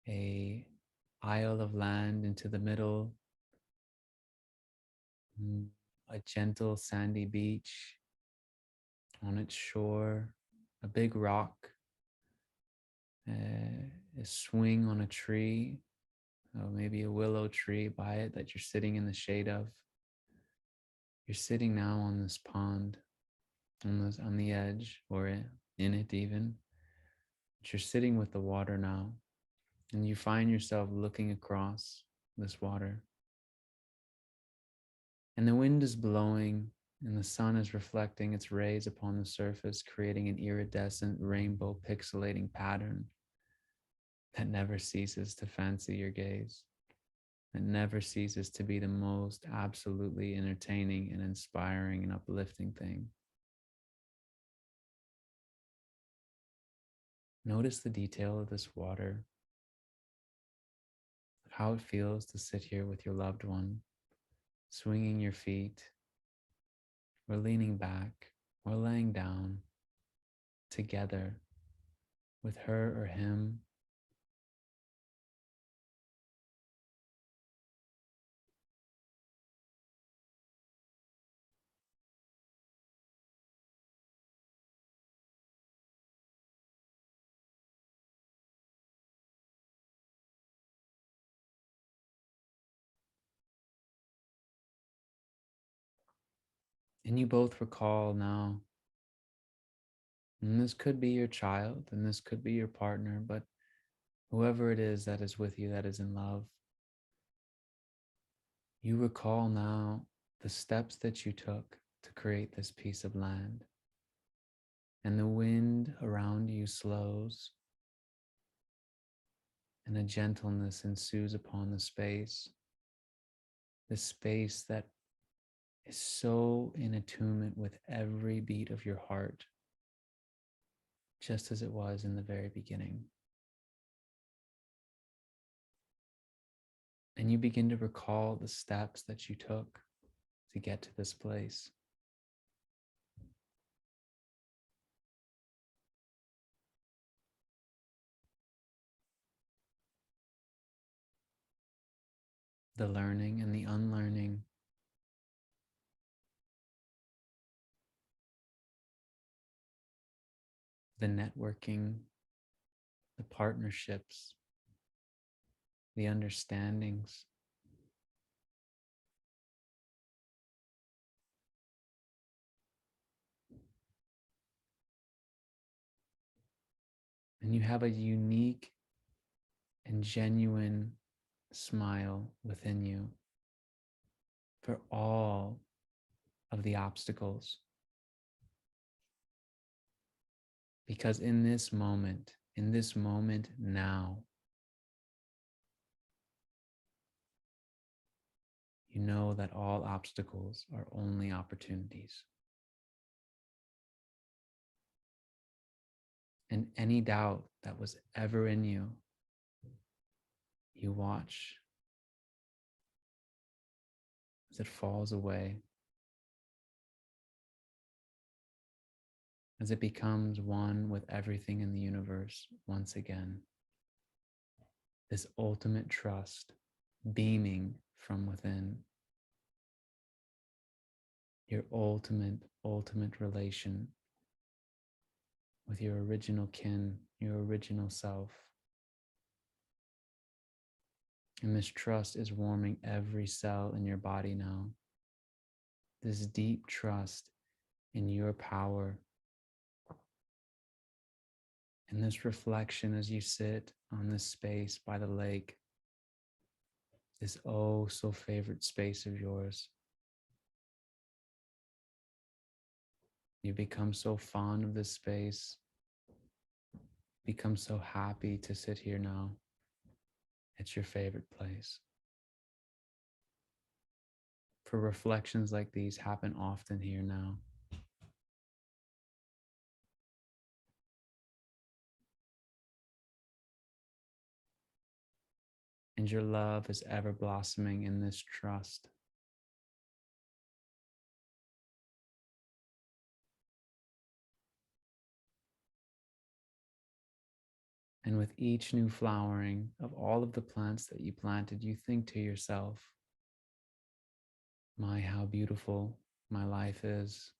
a isle of land into the middle, a gentle sandy beach, on its shore, a big rock, a swing on a tree, or maybe a willow tree by it that you're sitting in the shade of. You're sitting now on this pond, on the edge, or in it even. But you're sitting with the water now, and you find yourself looking across this water. And the wind is blowing, and the sun is reflecting its rays upon the surface, creating an iridescent rainbow pixelating pattern that never ceases to fancy your gaze, that never ceases to be the most absolutely entertaining and inspiring and uplifting thing. Notice the detail of this water, how it feels to sit here with your loved one, swinging your feet, or leaning back, or laying down together with her or him. And you both recall now, and this could be your child, and this could be your partner, but whoever it is that is with you, that is in love, you recall now the steps that you took to create this piece of land. And the wind around you slows, and a gentleness ensues upon the space. This space that is so in attunement with every beat of your heart, just as it was in the very beginning. And you begin to recall the steps that you took to get to this place. The learning and the unlearning. The networking, the partnerships, the understandings. And you have a unique and genuine smile within you for all of the obstacles. Because in this moment now, you know that all obstacles are only opportunities. And any doubt that was ever in you, you watch as it falls away, as it becomes one with everything in the universe once again. This ultimate trust beaming from within. Your ultimate relation with your original kin, your original self. And this trust is warming every cell in your body now. This deep trust in your power. And this reflection as you sit on this space by the lake, this oh so favorite space of yours. You become so fond of this space, become so happy to sit here now. It's your favorite place. For reflections like these happen often here now. And your love is ever blossoming in this trust. And with each new flowering of all of the plants that you planted, you think to yourself, my, how beautiful my life is,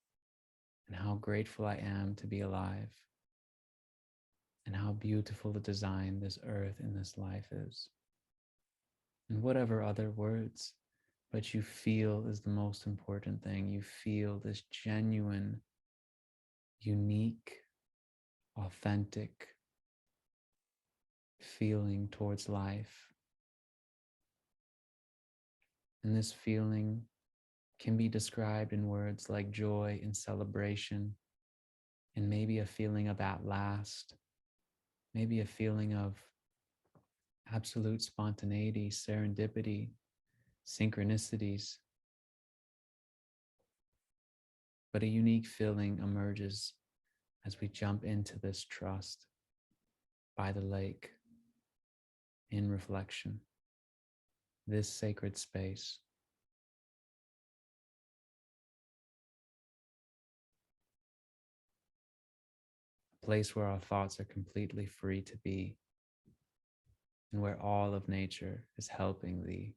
and how grateful I am to be alive, and how beautiful the design this earth and this life is. And whatever other words, but you feel is the most important thing. You feel this genuine, unique, authentic feeling towards life. And this feeling can be described in words like joy and celebration, and maybe a feeling of at last, maybe a feeling of absolute spontaneity, serendipity, synchronicities. But a unique feeling emerges as we jump into this trust by the lake in reflection, this sacred space. A place where our thoughts are completely free to be, and where all of nature is helping thee.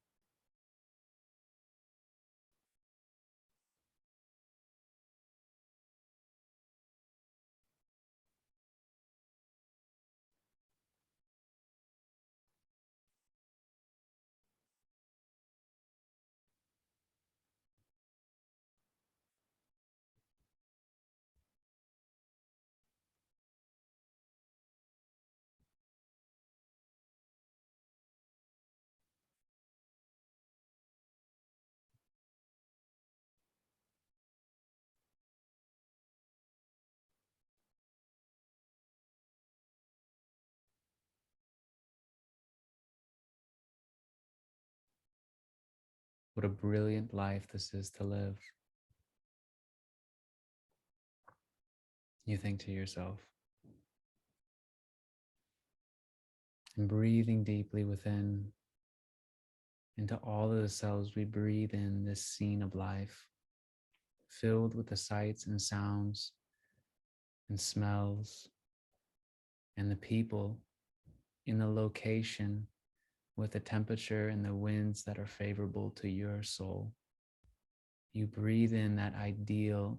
What a brilliant life this is to live. You think to yourself. And breathing deeply within, into all of the cells, we breathe in this scene of life, filled with the sights and sounds and smells and the people in the location with the temperature and the winds that are favorable to your soul. You breathe in that ideal,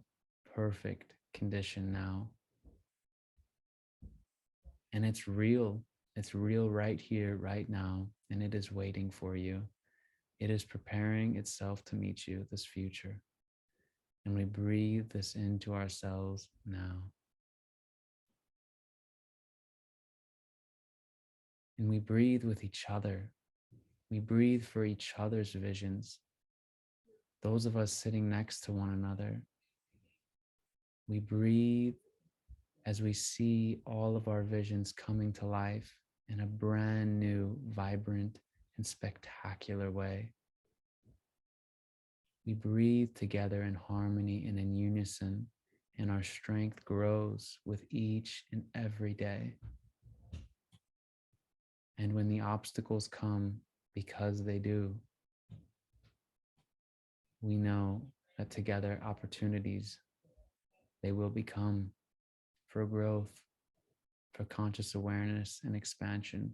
perfect condition now. And it's real. It's real right here, right now. And it is waiting for you. It is preparing itself to meet you, this future. And we breathe this into ourselves now. And we breathe with each other. We breathe for each other's visions. Those of us sitting next to one another. We breathe as we see all of our visions coming to life in a brand new, vibrant, and spectacular way. We breathe together in harmony and in unison, and our strength grows with each and every day. And when the obstacles come, because they do, we know that together opportunities, they will become for growth, for conscious awareness and expansion.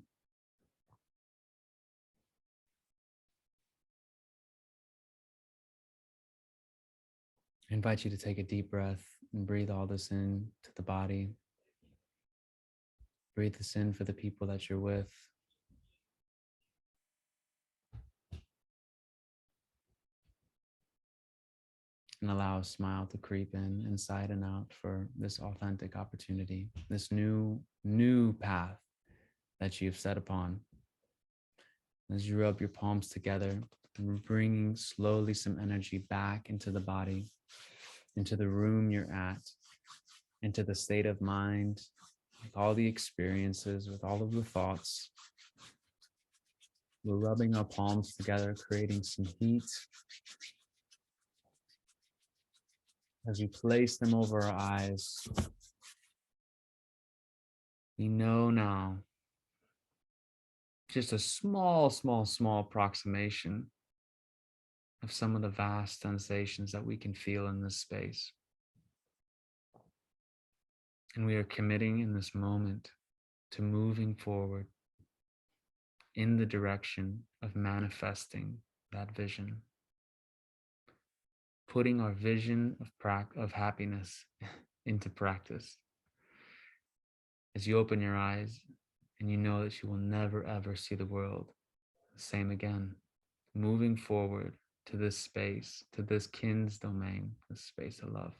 I invite you to take a deep breath and breathe all this in to the body. Breathe this in for the people that you're with. And allow a smile to creep in inside and out for this authentic opportunity, this new path that you've set upon. As you rub your palms together, bringing slowly some energy back into the body, into the room you're at, into the state of mind, with all the experiences, with all of the thoughts. We're rubbing our palms together, creating some heat. As we place them over our eyes, we know now just a small approximation of some of the vast sensations that we can feel in this space. And we are committing in this moment to moving forward in the direction of manifesting that vision, putting our vision of happiness into practice. As you open your eyes and you know that you will never ever see the world the same again, moving forward to this space, to this kin's domain, this space of love.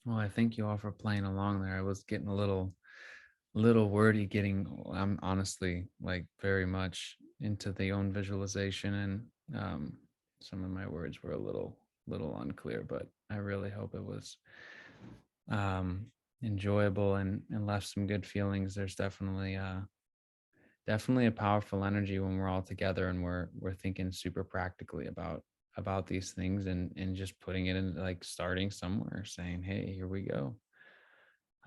Well, I thank you all for playing along there. I was getting a little wordy I'm honestly like very much into the own visualization, and some of my words were a little unclear, but I really hope it was enjoyable and left some good feelings. There's definitely a powerful energy when we're all together and we're thinking super practically about these things, and just putting it in, like starting somewhere, saying, hey, here we go.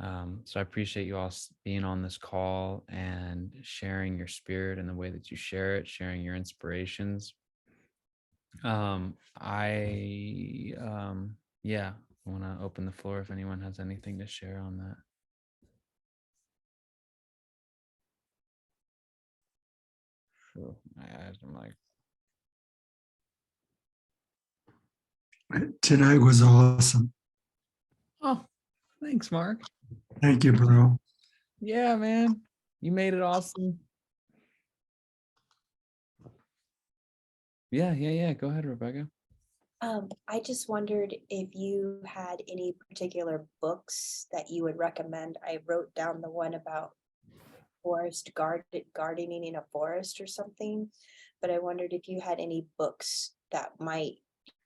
So I appreciate you all being on this call and sharing your spirit and the way that you share it, sharing your inspirations. Yeah, I want to open the floor if anyone has anything to share on that. Sure. My eyes, I'm like, Today was awesome. oh, thanks, Mark. Thank you, bro. Yeah, man, you made it awesome. Yeah. Go ahead, Rebecca. I just wondered if you had any particular books that you would recommend. I wrote down the one about gardening in a forest or something, but I wondered if you had any books that might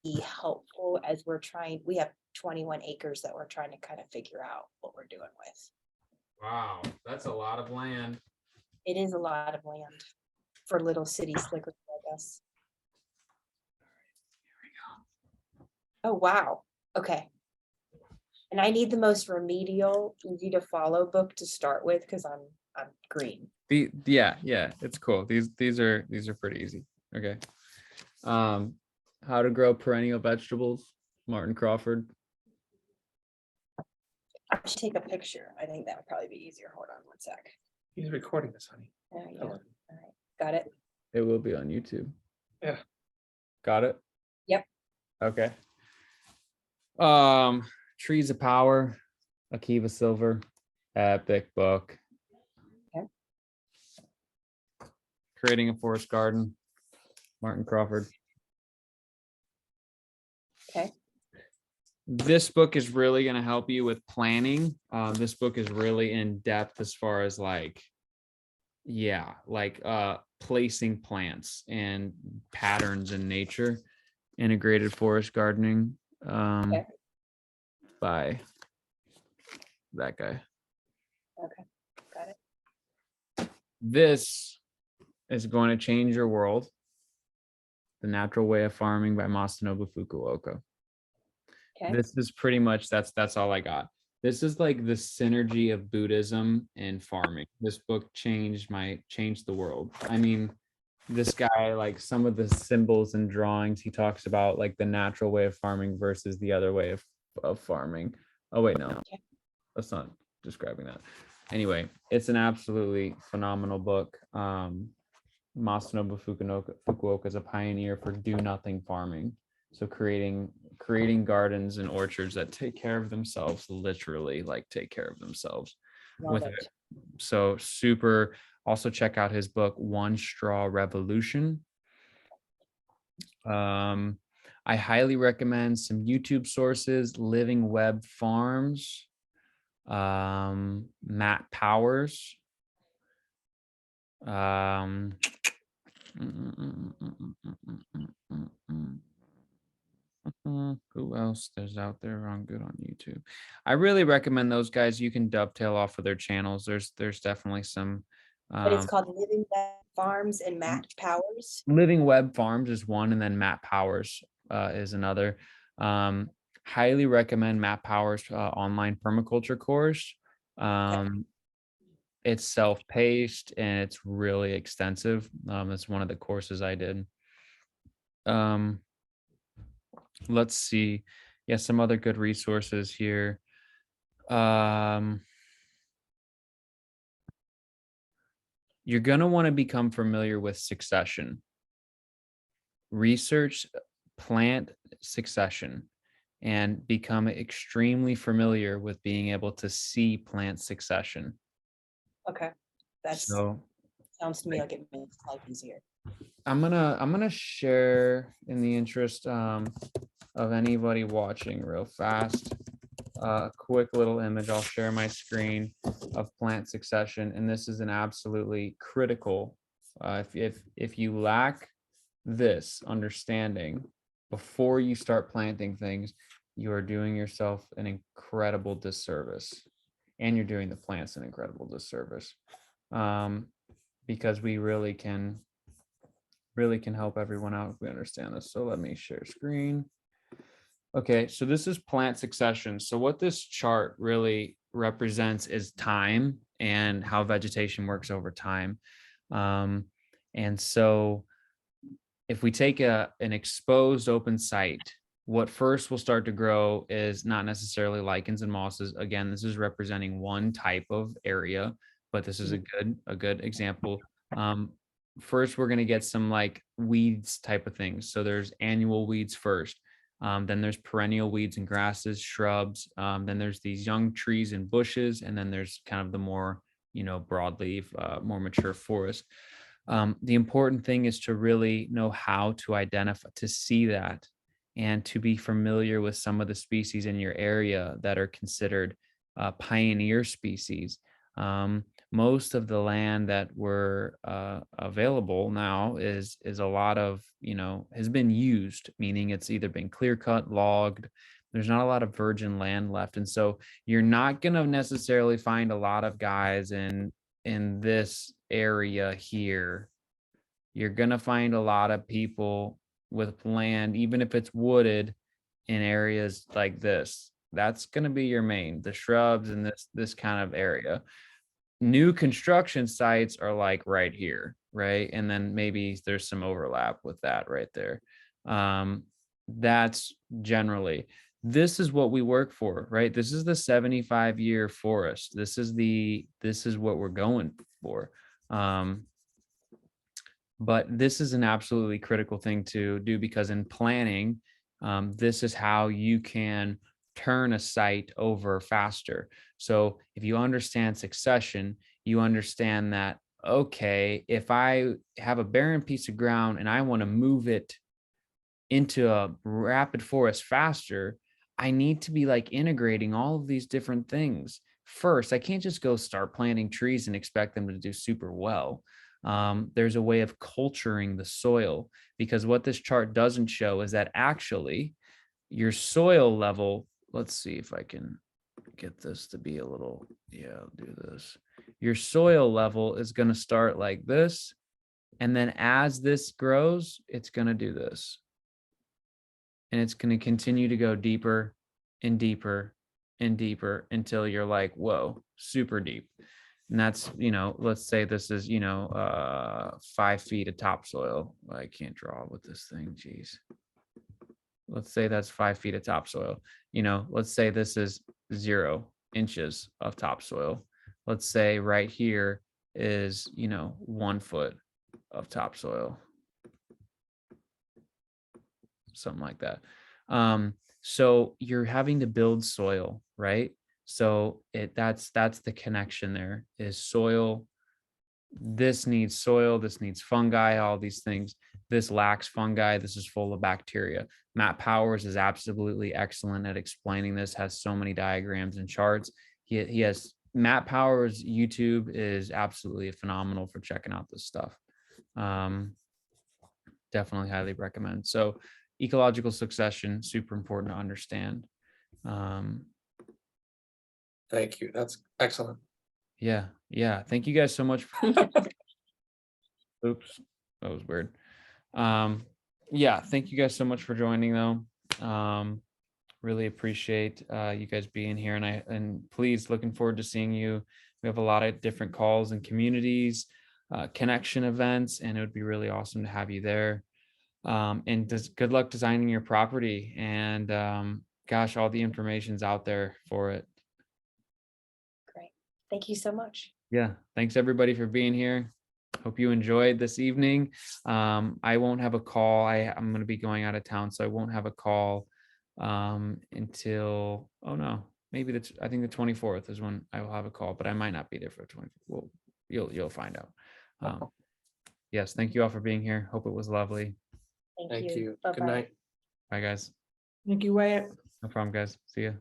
be helpful as we have 21 acres that we're trying to kind of figure out what we're doing with. Wow, that's a lot of land. It is a lot of land for little city slickers, I guess. Oh, wow. Okay. And I need the most remedial, easy to follow book to start with because I'm green. Yeah, it's cool. These are pretty easy. Okay. How to grow perennial vegetables, Martin Crawford. I should take a picture. I think that would probably be easier. Hold on one sec. He's recording this, honey. Yeah. All right. Got it. It will be on YouTube. Yeah. Got it? Yep. Okay. Trees of Power, Akiva Silver, epic book. Okay. Creating a Forest Garden, Martin Crawford. Okay. This book is really going to help you with planning. This book is really in depth as far as placing plants and patterns in nature. Integrated Forest Gardening by that guy. Okay, got it. This is going to change your world. The Natural Way of Farming by Masanobu Fukuoka. Okay. This is pretty much that's all I got. This is like the synergy of Buddhism and farming. This book changed the world. I mean, this guy, like some of the symbols and drawings he talks about, like the natural way of farming versus the other way of farming. Oh wait, no, that's not describing that. Anyway, it's an absolutely phenomenal book. Masanobu Fukuoka is a pioneer for do nothing farming. So creating gardens and orchards that take care of themselves, literally like take care of themselves. Love it. So super. Also check out his book, One Straw Revolution. I highly recommend some YouTube sources, Living Web Farms, Matt Powers. Who else there's out there on good on YouTube? I really recommend those guys. You can dovetail off of their channels. There's definitely some. But it's called Living Web Farms and Matt Powers. Living Web Farms is one, and then Matt Powers is another. Highly recommend Matt Powers online permaculture course. It's self-paced and it's really extensive. It's one of the courses I did. Let's see. Yeah, some other good resources here. You're going to want to become familiar with succession. Research plant succession and become extremely familiar with being able to see plant succession. Okay. Sounds to me like it makes life easier. I'm gonna share, in the interest of anybody watching, real fast, a quick little image. I'll share my screen of plant succession, and this is an absolutely critical. If you lack this understanding before you start planting things, you are doing yourself an incredible disservice, and you're doing the plants an incredible disservice, because we really can help everyone out if we understand this. So let me share screen. Okay, so this is plant succession. So what this chart really represents is time and how vegetation works over time. And so if we take an exposed open site, what first will start to grow is not necessarily lichens and mosses. Again, this is representing one type of area, but this is a good example. First, we're going to get some like weeds type of things. So there's annual weeds first. Then there's perennial weeds and grasses, shrubs. Then there's these young trees and bushes. And then there's kind of the more, broadleaf, more mature forest. The important thing is to really know how to identify, to see that, and to be familiar with some of the species in your area that are considered pioneer species. Most of the land that were available now is a lot of, has been used, meaning it's either been clear cut, logged. There's not a lot of virgin land left. And so you're not going to necessarily find a lot of guys in this area here. You're going to find a lot of people with land, even if it's wooded, in areas like this. That's going to be your main, the shrubs and this kind of area. New construction sites are like right here, right? And then maybe there's some overlap with that right there. That's generally, this is what we work for, right? This is the 75-year forest. This is what we're going for. But this is an absolutely critical thing to do, because in planning, this is how you can turn a site over faster. So if you understand succession, you understand that, okay, if I have a barren piece of ground and I want to move it into a rapid forest faster, I need to be like integrating all of these different things first. I can't just go start planting trees and expect them to do super well. There's a way of culturing the soil, because what this chart doesn't show is that actually your soil level, let's see if I can get this to be a little, I'll do this. Your soil level is going to start like this. And then as this grows, it's going to do this. And it's going to continue to go deeper and deeper and deeper until you're like, whoa, super deep. And that's, let's say this is, 5 feet of topsoil. I can't draw with this thing. Geez. Let's say that's 5 feet of topsoil. Let's say this is 0 inches of topsoil. Let's say right here is, 1 foot of topsoil. Something like that. So you're having to build soil, right? So that's the connection there, is soil. This needs soil, this needs fungi, all these things. This lacks fungi, this is full of bacteria. Matt Powers is absolutely excellent at explaining this, has so many diagrams and charts. He has, Matt Powers' YouTube is absolutely phenomenal for checking out this stuff. Definitely highly recommend. So ecological succession, super important to understand. Thank you. That's excellent. Yeah. Thank you guys so much. Oops, that was weird. Yeah, thank you guys so much for joining though. Really appreciate you guys being here, and please, looking forward to seeing you. We have a lot of different calls and communities, connection events, and it would be really awesome to have you there. And just good luck designing your property, and gosh, all the information's out there for it. Great. Thank you so much. Yeah. Thanks everybody for being here. Hope you enjoyed this evening. I won't have a call. I'm going to be going out of town, so I won't have a call until, oh no, maybe I think the 24th is when I will have a call, but I might not be there for the 24th. Well, you'll find out. Yes. Thank you all for being here. Hope it was lovely. Thank you. Bye-bye. Good night. Bye guys. Thank you, Wyatt. No problem, guys. See ya.